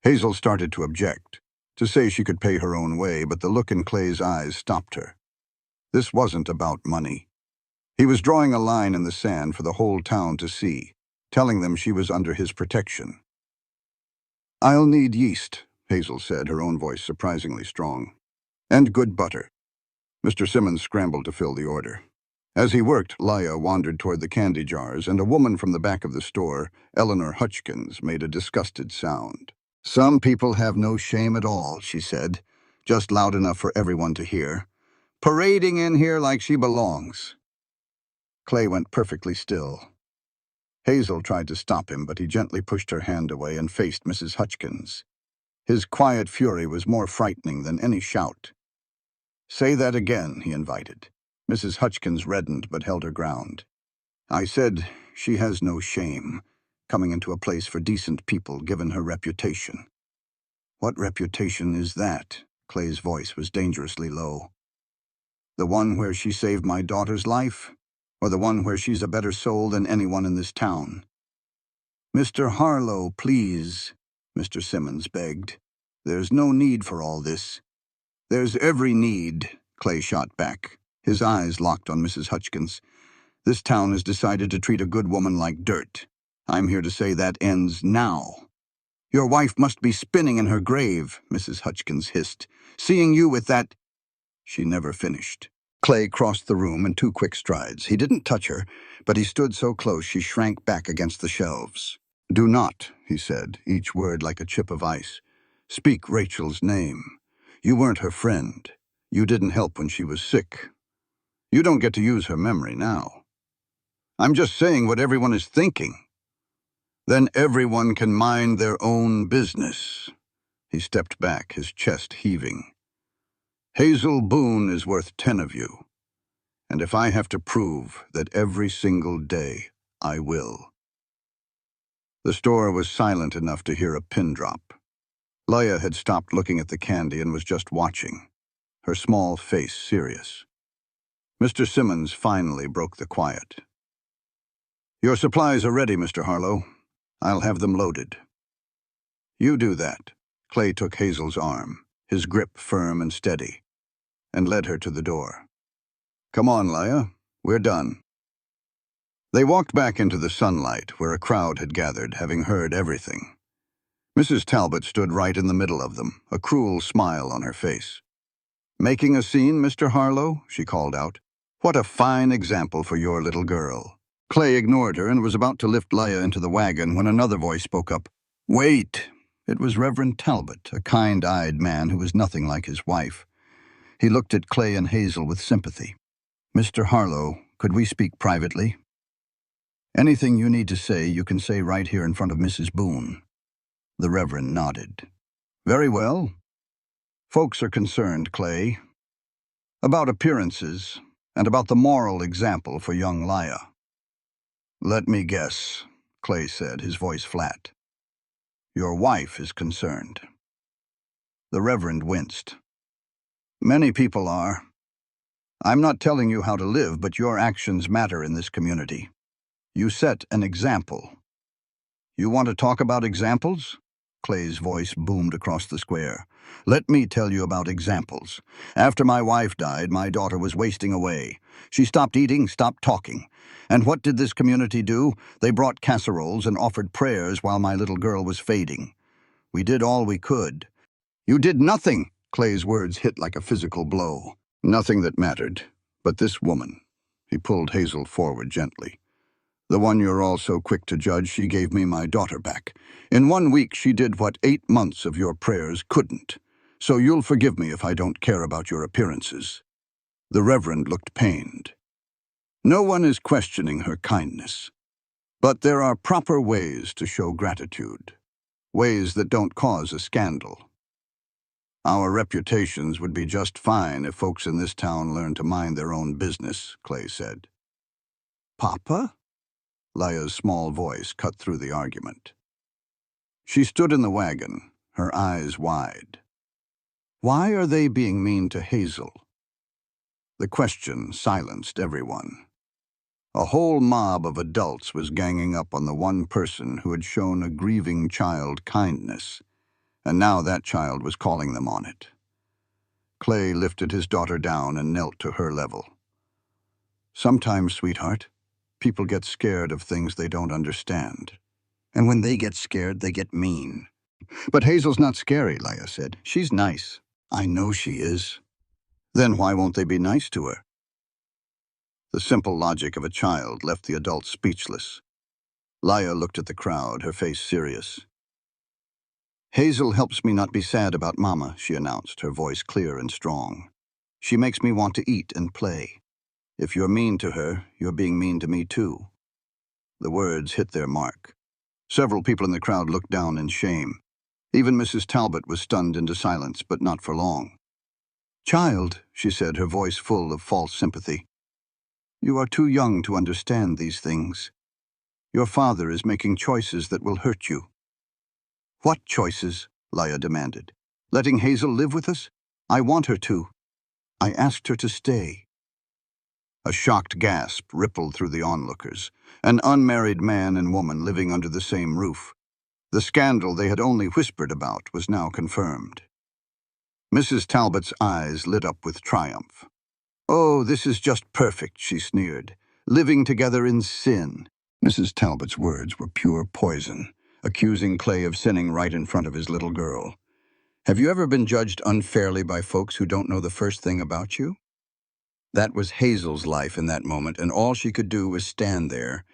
Hazel started to object, to say she could pay her own way, but the look in Clay's eyes stopped her. This wasn't about money. He was drawing a line in the sand for the whole town to see, telling them she was under his protection. "I'll need yeast," Hazel said, her own voice surprisingly strong. "And good butter." Mr. Simmons scrambled to fill the order. As he worked, Leah wandered toward the candy jars, and a woman from the back of the store, Eleanor Hutchkins, made a disgusted sound. "Some people have no shame at all," she said, just loud enough for everyone to hear. "Parading in here like she belongs." Clay went perfectly still. Hazel tried to stop him, but he gently pushed her hand away and faced Mrs. Hutchkins. His quiet fury was more frightening than any shout. "Say that again," he invited. Mrs. Hutchkins reddened but held her ground. "I said she has no shame, coming into a place for decent people given her reputation." "What reputation is that?" Clay's voice was dangerously low. "The one where she saved my daughter's life? Or the one where she's a better soul than anyone in this town?" "Mr. Harlow, please," Mr. Simmons begged. "There's no need for all this." "There's every need," Clay shot back, his eyes locked on Mrs. Hutchkins. "This town has decided to treat a good woman like dirt. I'm here to say that ends now." "Your wife must be spinning in her grave," Mrs. Hutchkins hissed. "Seeing you with that—" She never finished. Clay crossed the room in 2 quick strides. He didn't touch her, but he stood so close she shrank back against the shelves. "Do not," he said, each word like a chip of ice. "Speak Rachel's name. You weren't her friend. You didn't help when she was sick. You don't get to use her memory now. I'm just saying what everyone is thinking. Then everyone can mind their own business." He stepped back, his chest heaving. "Hazel Boone is worth 10 of you. And if I have to prove that every single day, I will." The store was silent enough to hear a pin drop. Leah had stopped looking at the candy and was just watching. her small face serious. Mr. Simmons finally broke the quiet. "Your supplies are ready, Mr. Harlow. I'll have them loaded." "You do that." Clay took Hazel's arm, his grip firm and steady, and led her to the door. "Come on, Leia. We're done." They walked back into the sunlight where a crowd had gathered, having heard everything. Mrs. Talbot stood right in the middle of them, a cruel smile on her face. "Making a scene, Mr. Harlow?" she called out. "What a fine example for your little girl." Clay ignored her and was about to lift Leia into the wagon when another voice spoke up. "Wait!" It was Reverend Talbot, a kind-eyed man who was nothing like his wife. He looked at Clay and Hazel with sympathy. "Mr. Harlow, could we speak privately?" "Anything you need to say, you can say right here in front of Mrs. Boone." The Reverend nodded. "Very well. Folks are concerned, Clay, about appearances and about the moral example for young Leia." "Let me guess," Clay said, his voice flat. "Your wife is concerned." The Reverend winced. "Many people are. I'm not telling you how to live, but your actions matter in this community. You set an example." "You want to talk about examples?" Clay's voice boomed across the square. "Let me tell you about examples. After my wife died, my daughter was wasting away. She stopped eating, stopped talking. And what did this community do? They brought casseroles and offered prayers while my little girl was fading. We did all we could." "You did nothing!" Clay's words hit like a physical blow. "Nothing that mattered. But this woman." He pulled Hazel forward gently. "The one you're all so quick to judge, she gave me my daughter back. In 1 week she did what 8 months of your prayers couldn't. So you'll forgive me if I don't care about your appearances." The Reverend looked pained. "No one is questioning her kindness. But there are proper ways to show gratitude. Ways that don't cause a scandal. Our reputations would be just fine if folks in this town learned to mind their own business," Clay said. "Papa?" Leia's small voice cut through the argument. She stood in the wagon, her eyes wide. "Why are they being mean to Hazel?" The question silenced everyone. A whole mob of adults was ganging up on the one person who had shown a grieving child kindness, and now that child was calling them on it. Clay lifted his daughter down and knelt to her level. "Sometimes, sweetheart, people get scared of things they don't understand. And when they get scared, they get mean." "But Hazel's not scary," Leia said. "She's nice." "I know she is." "Then why won't they be nice to her?" The simple logic of a child left the adults speechless. Leia looked at the crowd, her face serious. "Hazel helps me not be sad about Mama," she announced, her voice clear and strong. "She makes me want to eat and play. If you're mean to her, you're being mean to me too." The words hit their mark. Several people in the crowd looked down in shame. Even Mrs. Talbot was stunned into silence, but not for long. "Child," she said, her voice full of false sympathy, "you are too young to understand these things. Your father is making choices that will hurt you." "What choices?" Leia demanded. "Letting Hazel live with us? I want her to. I asked her to stay." A shocked gasp rippled through the onlookers. An unmarried man and woman living under the same roof. The scandal they had only whispered about was now confirmed. Mrs. Talbot's eyes lit up with triumph. "Oh, this is just perfect," she sneered. "Living together in sin." Mrs. Talbot's words were pure poison, accusing Clay of sinning right in front of his little girl. "Have you ever been judged unfairly by folks who don't know the first thing about you?" That was Hazel's life in that moment, and all she could do was stand there.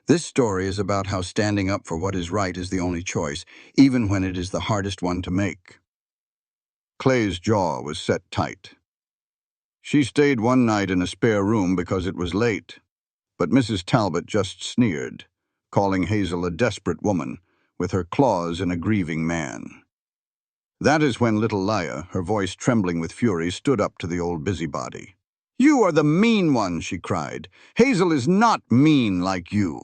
This story is about how standing up for what is right is the only choice, even when it is the hardest one to make. Clay's jaw was set tight. She stayed one night in a spare room because it was late, but Mrs. Talbot just sneered, calling Hazel a desperate woman, with her claws in a grieving man. That is when little Leia, her voice trembling with fury, stood up to the old busybody. "You are the mean one," she cried. "Hazel is not mean like you."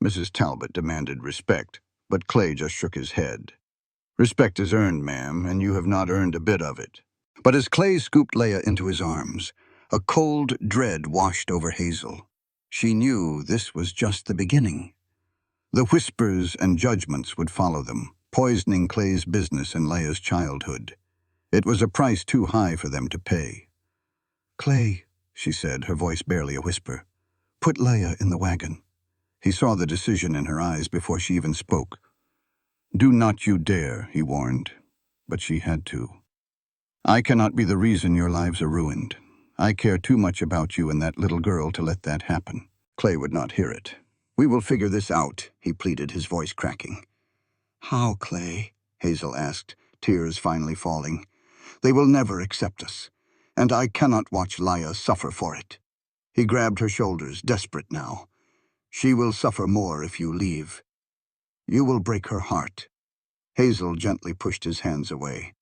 Mrs. Talbot demanded respect, but Clay just shook his head. "Respect is earned, ma'am, and you have not earned a bit of it." But as Clay scooped Leia into his arms, a cold dread washed over Hazel. She knew this was just the beginning. The whispers and judgments would follow them, poisoning Clay's business and Leia's childhood. It was a price too high for them to pay. "Clay," she said, her voice barely a whisper, "put Leia in the wagon." He saw the decision in her eyes before she even spoke. "Do not you dare," he warned, but she had to. "I cannot be the reason your lives are ruined. I care too much about you and that little girl to let that happen." Clay would not hear it. "We will figure this out," he pleaded, his voice cracking. "How, Clay?" Hazel asked, tears finally falling. "They will never accept us, and I cannot watch Leia suffer for it." He grabbed her shoulders, desperate now. "She will suffer more if you leave. You will break her heart." Hazel gently pushed his hands away.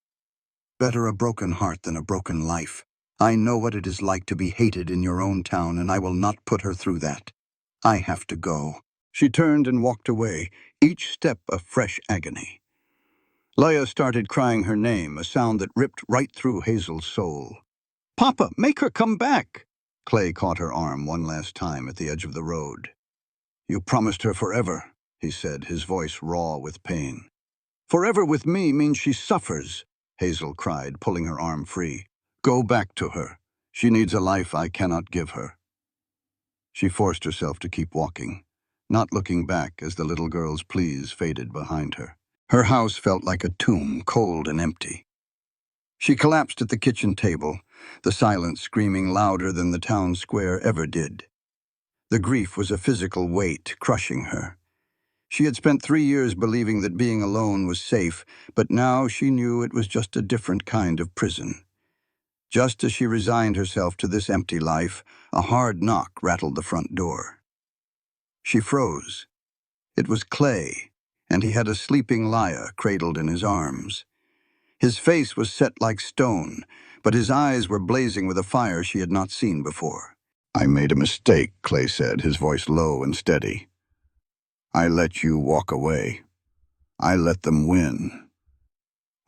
"Better a broken heart than a broken life. I know what it is like to be hated in your own town, and I will not put her through that. I have to go." She turned and walked away, each step a fresh agony. Leia started crying her name, a sound that ripped right through Hazel's soul. "Papa, make her come back!" Clay caught her arm one last time at the edge of the road. "You promised her forever," he said, his voice raw with pain. "Forever with me means she suffers," Hazel cried, pulling her arm free. "Go back to her. She needs a life I cannot give her." She forced herself to keep walking, not looking back as the little girl's pleas faded behind her. Her house felt like a tomb, cold and empty. She collapsed at the kitchen table, the silence screaming louder than the town square ever did. The grief was a physical weight, crushing her. She had spent 3 years believing that being alone was safe, but now she knew it was just a different kind of prison. Just as she resigned herself to this empty life, a hard knock rattled the front door. She froze. It was Clay, and he had a sleeping Leia cradled in his arms. His face was set like stone, but his eyes were blazing with a fire she had not seen before. "I made a mistake," Clay said, his voice low and steady. "I let you walk away. I let them win.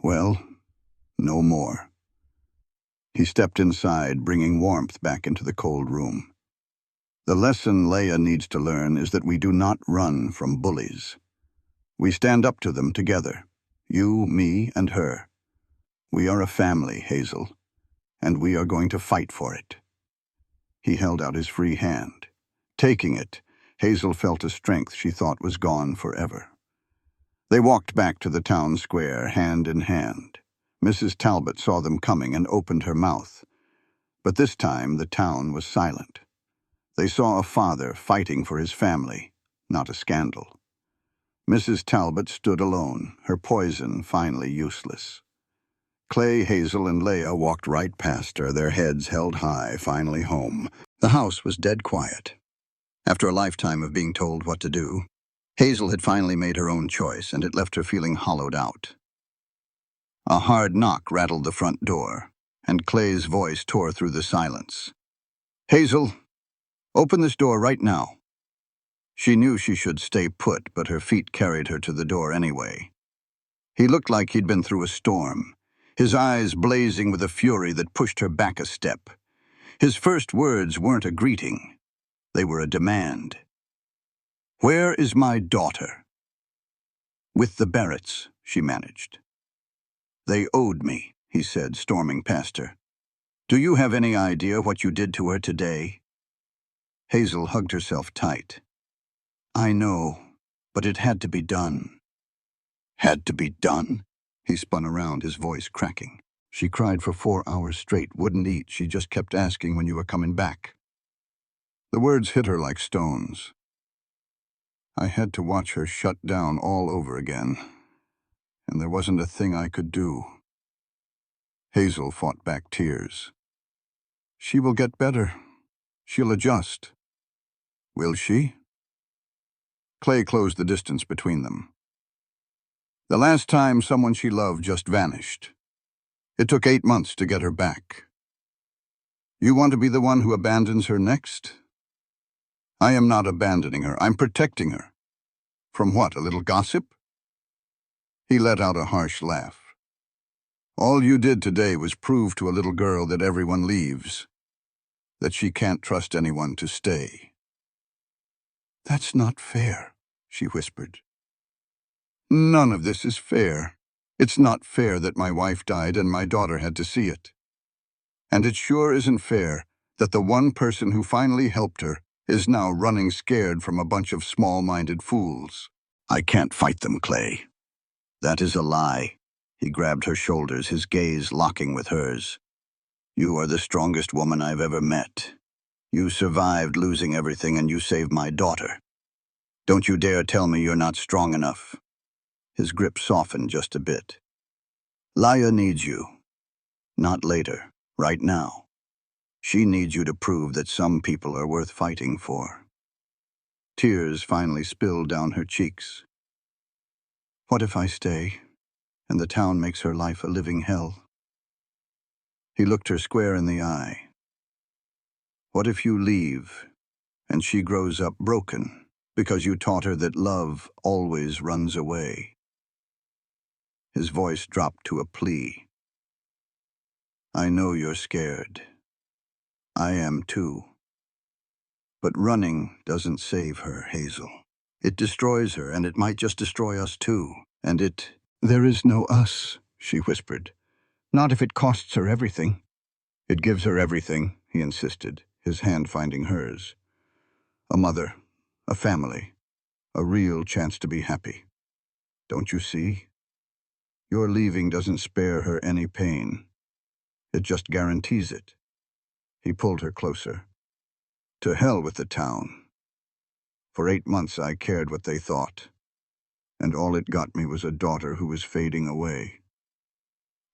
Well, no more." He stepped inside, bringing warmth back into the cold room. "The lesson Leia needs to learn is that we do not run from bullies. We stand up to them together. You, me, and her. We are a family, Hazel, and we are going to fight for it." He held out his free hand. Taking it, Hazel felt a strength she thought was gone forever. They walked back to the town square, hand in hand. Mrs. Talbot saw them coming and opened her mouth. But this time the town was silent. They saw a father fighting for his family, not a scandal. Mrs. Talbot stood alone, her poison finally useless. Clay, Hazel, and Leia walked right past her, their heads held high, finally home. The house was dead quiet. After a lifetime of being told what to do, Hazel had finally made her own choice, and it left her feeling hollowed out. A hard knock rattled the front door, and Clay's voice tore through the silence. "Hazel, open this door right now." She knew she should stay put, but her feet carried her to the door anyway. He looked like he'd been through a storm, his eyes blazing with a fury that pushed her back a step. His first words weren't a greeting. They were a demand. "Where is my daughter?" "With the Barretts," she managed. "They owed me," he said, storming past her. "Do you have any idea what you did to her today?" Hazel hugged herself tight. "I know, but it had to be done." "Had to be done?" He spun around, his voice cracking. "She cried for 4 hours straight, wouldn't eat. She just kept asking when you were coming back." The words hit her like stones. "I had to watch her shut down all over again, and there wasn't a thing I could do." Hazel fought back tears. "She will get better. She'll adjust." "Will she?" Clay closed the distance between them. "The last time someone she loved just vanished. It took 8 months to get her back. You want to be the one who abandons her next?" "I am not abandoning her. I'm protecting her." "From what, a little gossip?" He let out a harsh laugh. All you did today was prove to a little girl that everyone leaves, that she can't trust anyone to stay." "That's not fair," she whispered. "None of this is fair. It's not fair that my wife died and my daughter had to see it. And it sure isn't fair that the one person who finally helped her is now running scared from a bunch of small-minded fools. I can't fight them, Clay. That is a lie." He grabbed her shoulders, his gaze locking with hers. "You are the strongest woman I've ever met. You survived losing everything and you saved my daughter. Don't you dare tell me you're not strong enough." His grip softened just a bit. "Laya needs you. Not later. Right now. She needs you to prove that some people are worth fighting for." Tears finally spilled down her cheeks. "What if I stay, and the town makes her life a living hell?" He looked her square in the eye. "What if you leave, and she grows up broken, because you taught her that love always runs away?" His voice dropped to a plea. "I know you're scared. I am too. But running doesn't save her, Hazel. It destroys her, and it might just destroy us too. And it—" "There is no us," she whispered. "Not if it costs her everything." "It gives her everything," he insisted, his hand finding hers. "A mother, a family, a real chance to be happy. Don't you see? Your leaving doesn't spare her any pain. It just guarantees it." He pulled her closer. "To hell with the town. For 8 months I cared what they thought, and all it got me was a daughter who was fading away.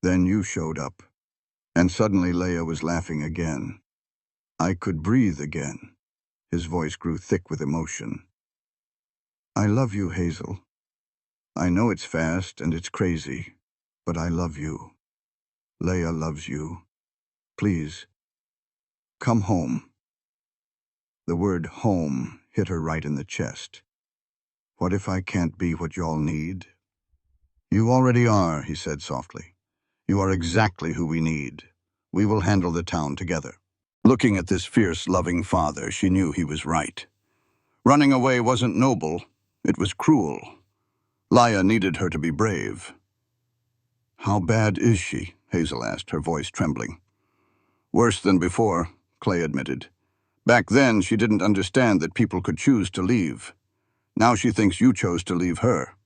Then you showed up, and suddenly Leia was laughing again. I could breathe again." His voice grew thick with emotion. "I love you, Hazel. I know it's fast and it's crazy, but I love you. Leia loves you. Please, come home." The word home hit her right in the chest. "What if I can't be what y'all need?" "You already are," he said softly. "You are exactly who we need. We will handle the town together." Looking at this fierce, loving father, she knew he was right. Running away wasn't noble, it was cruel. Laya needed her to be brave. "How bad is she?" Hazel asked, her voice trembling. "Worse than before," Clay admitted. "Back then, she didn't understand that people could choose to leave. Now she thinks you chose to leave her."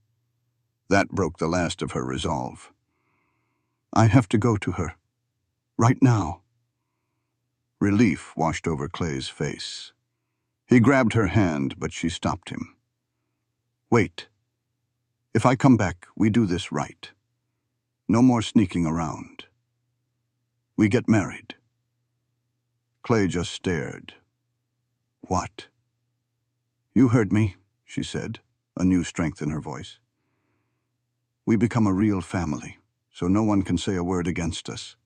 That broke the last of her resolve. "I have to go to her. Right now." Relief washed over Clay's face. He grabbed her hand, but she stopped him. "Wait. If I come back, we do this right. No more sneaking around. We get married." Clay just stared. "What?" "You heard me," she said, a new strength in her voice. "We become a real family, so no one can say a word against us.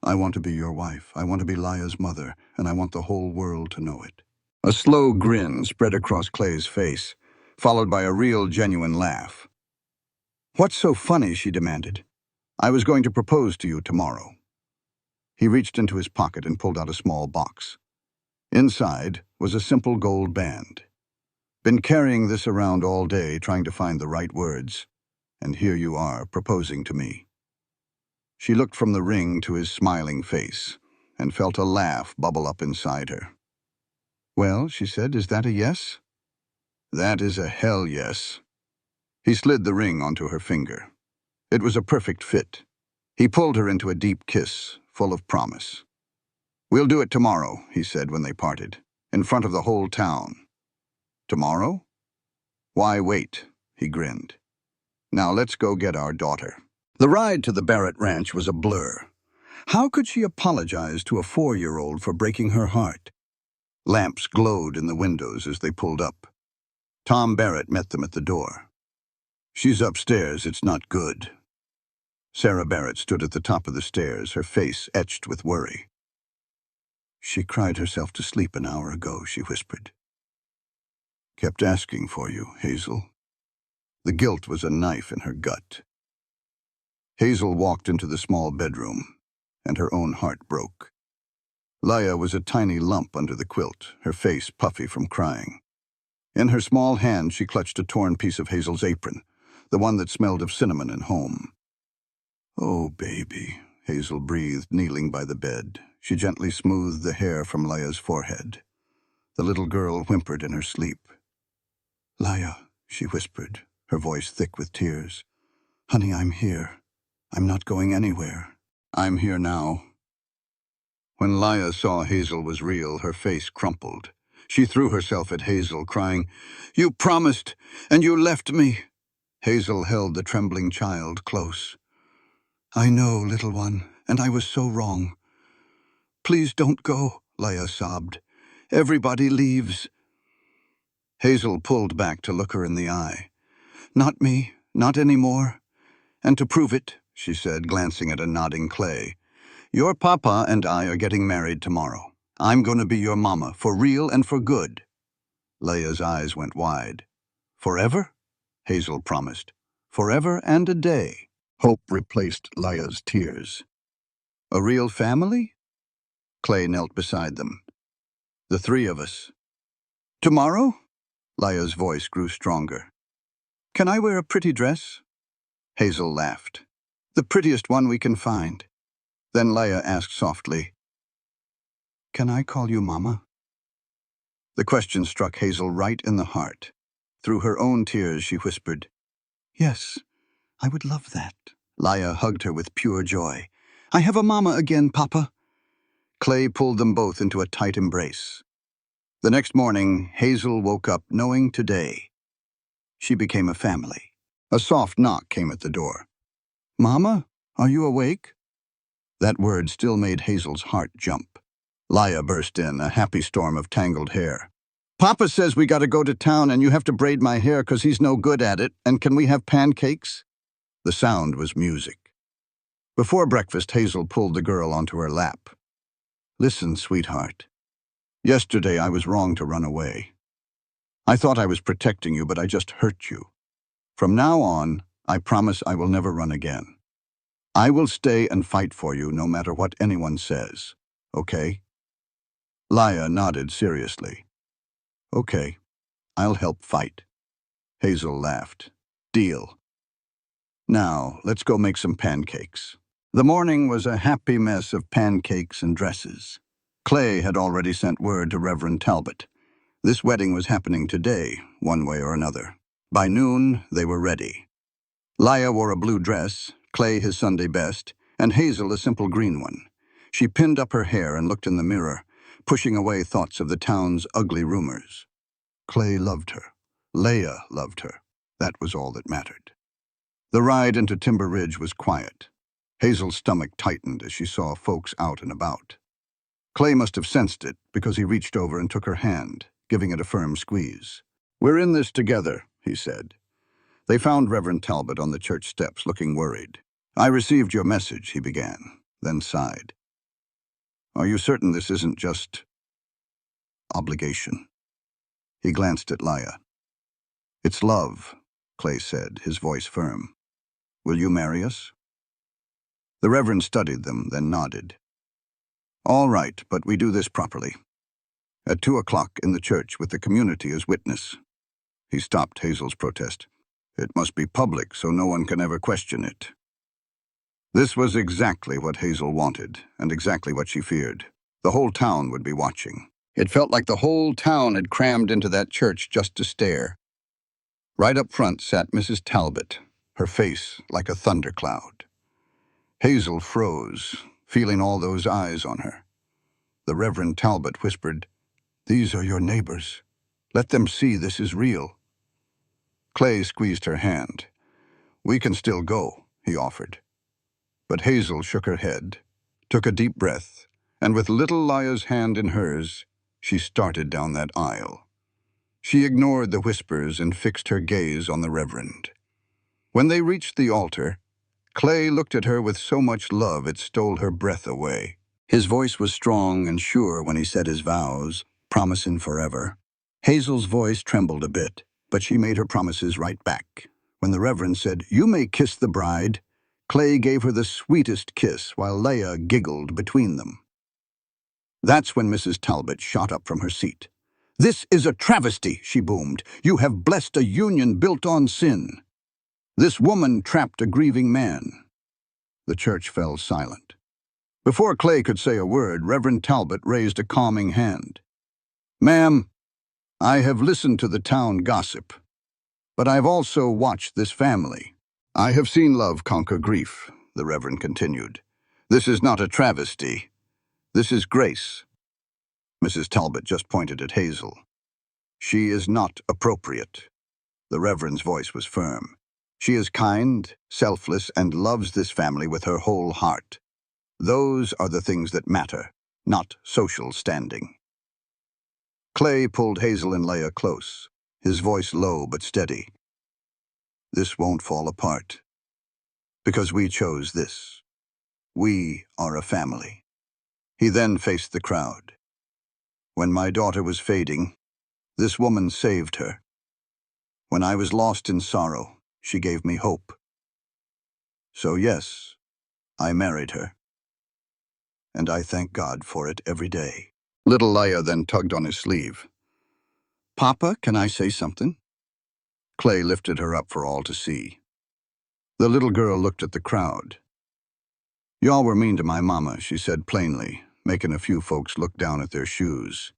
I want to be your wife, I want to be Laya's mother, and I want the whole world to know it." A slow grin spread across Clay's face, followed by a real, genuine laugh. "What's so funny?" she demanded. "I was going to propose to you tomorrow." He reached into his pocket and pulled out a small box. Inside was a simple gold band. "Been carrying this around all day, trying to find the right words. And here you are, proposing to me." She looked from the ring to his smiling face and felt a laugh bubble up inside her. "Well," she said, "is that a yes?" "That is a hell yes." He slid the ring onto her finger. It was a perfect fit. He pulled her into a deep kiss, full of promise. "We'll do it tomorrow," he said when they parted, "in front of the whole town." "Tomorrow? Why wait?" he grinned. "Now let's go get our daughter." The ride to the Barrett Ranch was a blur. How could she apologize to a 4-year-old for breaking her heart? Lamps glowed in the windows as they pulled up. Tom Barrett met them at the door. "She's upstairs, it's not good." Sarah Barrett stood at the top of the stairs, her face etched with worry. "She cried herself to sleep an hour ago," she whispered. "Kept asking for you, Hazel." The guilt was a knife in her gut. Hazel walked into the small bedroom, and her own heart broke. Leah was a tiny lump under the quilt, her face puffy from crying. In her small hand, she clutched a torn piece of Hazel's apron, the one that smelled of cinnamon and home. "Oh, baby," Hazel breathed, kneeling by the bed. She gently smoothed the hair from Leah's forehead. The little girl whimpered in her sleep. "Leah," she whispered, her voice thick with tears. "Honey, I'm here. I'm not going anywhere. I'm here now." When Leah saw Hazel was real, her face crumpled. She threw herself at Hazel, crying, "You promised, and you left me." Hazel held the trembling child close. "I know, little one, and I was so wrong. Please don't go," Leah sobbed. "Everybody leaves." Hazel pulled back to look her in the eye. "Not me, not anymore. And to prove it," she said, glancing at a nodding Clay, "your papa and I are getting married tomorrow. I'm going to be your mama, for real and for good." Leah's eyes went wide. "Forever?" Hazel promised. "Forever and a day." Hope replaced Leah's tears. "A real family?" Clay knelt beside them. "The three of us." "Tomorrow?" Leah's voice grew stronger. "Can I wear a pretty dress?" Hazel laughed. "The prettiest one we can find." Then Leah asked softly, "Can I call you Mama?" The question struck Hazel right in the heart. Through her own tears, she whispered, "Yes, I would love that." Leah hugged her with pure joy. "I have a mama again, Papa." Clay pulled them both into a tight embrace. The next morning, Hazel woke up knowing today she became a family. A soft knock came at the door. "Mama, are you awake?" That word still made Hazel's heart jump. Leah burst in, a happy storm of tangled hair. "Papa says we gotta go to town and you have to braid my hair 'cause he's no good at it, and can we have pancakes?" The sound was music. Before breakfast, Hazel pulled the girl onto her lap. "Listen, sweetheart. Yesterday I was wrong to run away. I thought I was protecting you, but I just hurt you. From now on, I promise I will never run again. I will stay and fight for you no matter what anyone says. Okay?" Leah nodded seriously. "Okay, I'll help fight." Hazel laughed. "Deal. Now, let's go make some pancakes." The morning was a happy mess of pancakes and dresses. Clay had already sent word to Reverend Talbot. This wedding was happening today, one way or another. By noon, they were ready. Leah wore a blue dress, Clay his Sunday best, and Hazel a simple green one. She pinned up her hair and looked in the mirror, pushing away thoughts of the town's ugly rumors. Clay loved her. Leah loved her. That was all that mattered. The ride into Timber Ridge was quiet. Hazel's stomach tightened as she saw folks out and about. Clay must have sensed it because he reached over and took her hand, giving it a firm squeeze. "We're in this together," he said. They found Reverend Talbot on the church steps, looking worried. "I received your message," he began, then sighed. "Are you certain this isn't just obligation?" He glanced at Leah. "It's love," Clay said, his voice firm. "Will you marry us?" The Reverend studied them, then nodded. "All right, but we do this properly. At 2 o'clock in the church with the community as witness." He stopped Hazel's protest. "It must be public so no one can ever question it." This was exactly what Hazel wanted, and exactly what she feared. The whole town would be watching. It felt like the whole town had crammed into that church just to stare. Right up front sat Mrs. Talbot, her face like a thundercloud. Hazel froze, feeling all those eyes on her. The Reverend Talbot whispered, "These are your neighbors. Let them see this is real." Clay squeezed her hand. "We can still go," he offered. But Hazel shook her head, took a deep breath, and with little Leah's hand in hers, she started down that aisle. She ignored the whispers and fixed her gaze on the Reverend. When they reached the altar, Clay looked at her with so much love it stole her breath away. His voice was strong and sure when he said his vows, promising forever. Hazel's voice trembled a bit, but she made her promises right back. When the Reverend said, "You may kiss the bride," Clay gave her the sweetest kiss while Leah giggled between them. That's when Mrs. Talbot shot up from her seat. "This is a travesty," she boomed. "You have blessed a union built on sin. This woman trapped a grieving man." The church fell silent. Before Clay could say a word, Reverend Talbot raised a calming hand. "Ma'am, I have listened to the town gossip, but I've also watched this family. I have seen love conquer grief," the Reverend continued. "This is not a travesty. This is grace." Mrs. Talbot just pointed at Hazel. "She is not appropriate." The Reverend's voice was firm. "She is kind, selfless, and loves this family with her whole heart. Those are the things that matter, not social standing." Clay pulled Hazel and Leah close, his voice low but steady. "This won't fall apart, because we chose this. We are a family." He then faced the crowd. "When my daughter was fading, this woman saved her. When I was lost in sorrow, she gave me hope. So yes, I married her, and I thank God for it every day." Little Leah then tugged on his sleeve. "Papa, can I say something?" Clay lifted her up for all to see. The little girl looked at the crowd. "Y'all were mean to my mama," she said plainly, making a few folks look down at their shoes.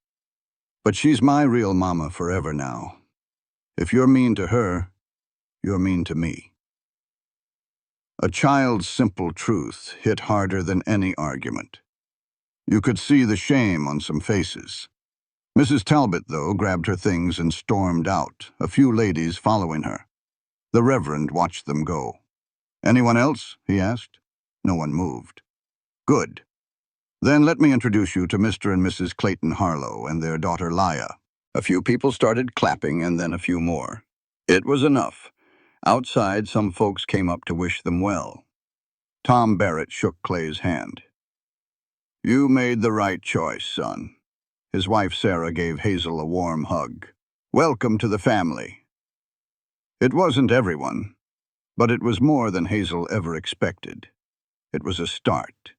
"But she's my real mama forever now. If you're mean to her, you're mean to me." A child's simple truth hit harder than any argument. You could see the shame on some faces. Mrs. Talbot, though, grabbed her things and stormed out, a few ladies following her. The Reverend watched them go. "Anyone else?" he asked. No one moved. "Good. Then let me introduce you to Mr. and Mrs. Clayton Harlow and their daughter Leah." A few people started clapping and then a few more. It was enough. Outside, some folks came up to wish them well. Tom Barrett shook Clay's hand. "You made the right choice, son." His wife Sarah gave Hazel a warm hug. "Welcome to the family." It wasn't everyone, but it was more than Hazel ever expected. It was a start.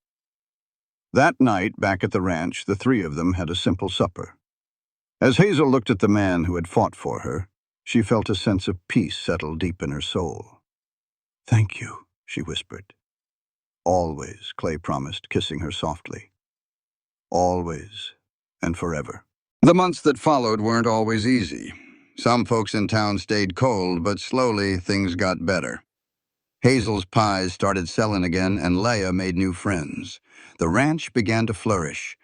That night, back at the ranch, the three of them had a simple supper. As Hazel looked at the man who had fought for her, she felt a sense of peace settle deep in her soul. "Thank you," she whispered. "Always," Clay promised, kissing her softly. "Always and forever." The months that followed weren't always easy. Some folks in town stayed cold, but slowly things got better. Hazel's pies started selling again, and Leah made new friends. The ranch began to flourish.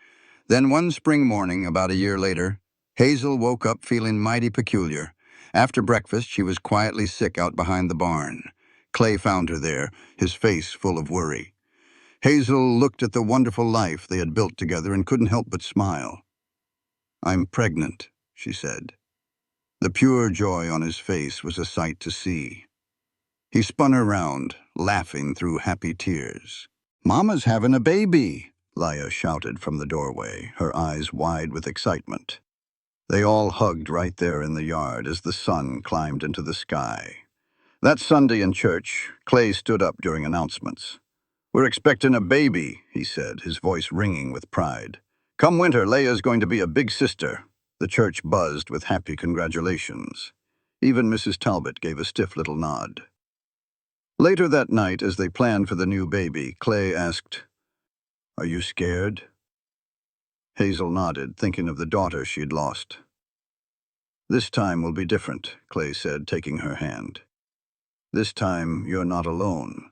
Then one spring morning, about a year later, Hazel woke up feeling mighty peculiar. After breakfast, she was quietly sick out behind the barn. Clay found her there, his face full of worry. Hazel looked at the wonderful life they had built together and couldn't help but smile. "I'm pregnant," she said. The pure joy on his face was a sight to see. He spun her round, laughing through happy tears. "Mama's having a baby," Leah shouted from the doorway, her eyes wide with excitement. They all hugged right there in the yard as the sun climbed into the sky. That Sunday in church, Clay stood up during announcements. "We're expecting a baby," he said, his voice ringing with pride. "Come winter, Leah's going to be a big sister." The church buzzed with happy congratulations. Even Mrs. Talbot gave a stiff little nod. Later that night, as they planned for the new baby, Clay asked, "Are you scared?" Hazel nodded, thinking of the daughter she'd lost. "This time will be different," Clay said, taking her hand. "This time you're not alone.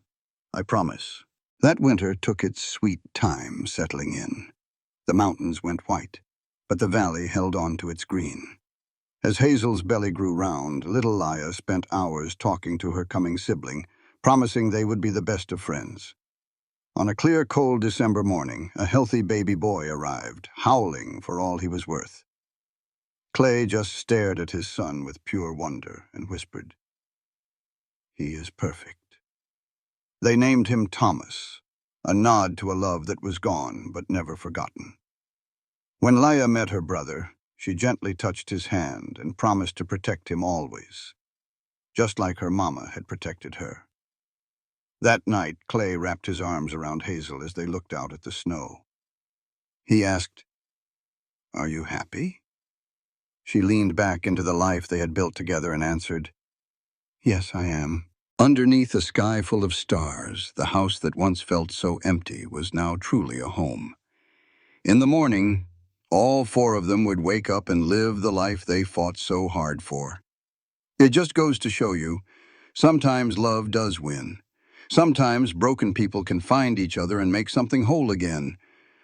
I promise." That winter took its sweet time settling in. The mountains went white, but the valley held on to its green. As Hazel's belly grew round, little Leah spent hours talking to her coming sibling, promising they would be the best of friends. On a clear, cold December morning, a healthy baby boy arrived, howling for all he was worth. Clay just stared at his son with pure wonder and whispered, "He is perfect." They named him Thomas, a nod to a love that was gone but never forgotten. When Leah met her brother, she gently touched his hand and promised to protect him always, just like her mama had protected her. That night, Clay wrapped his arms around Hazel as they looked out at the snow. He asked, "Are you happy?" She leaned back into the life they had built together and answered, "Yes, I am." Underneath a sky full of stars, the house that once felt so empty was now truly a home. In the morning, all four of them would wake up and live the life they fought so hard for. It just goes to show you, sometimes love does win. Sometimes broken people can find each other and make something whole again.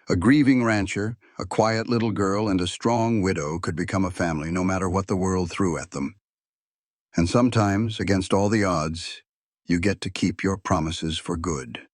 A grieving rancher, a quiet little girl, and a strong widow could become a family no matter what the world threw at them. And sometimes, against all the odds, you get to keep your promises for good.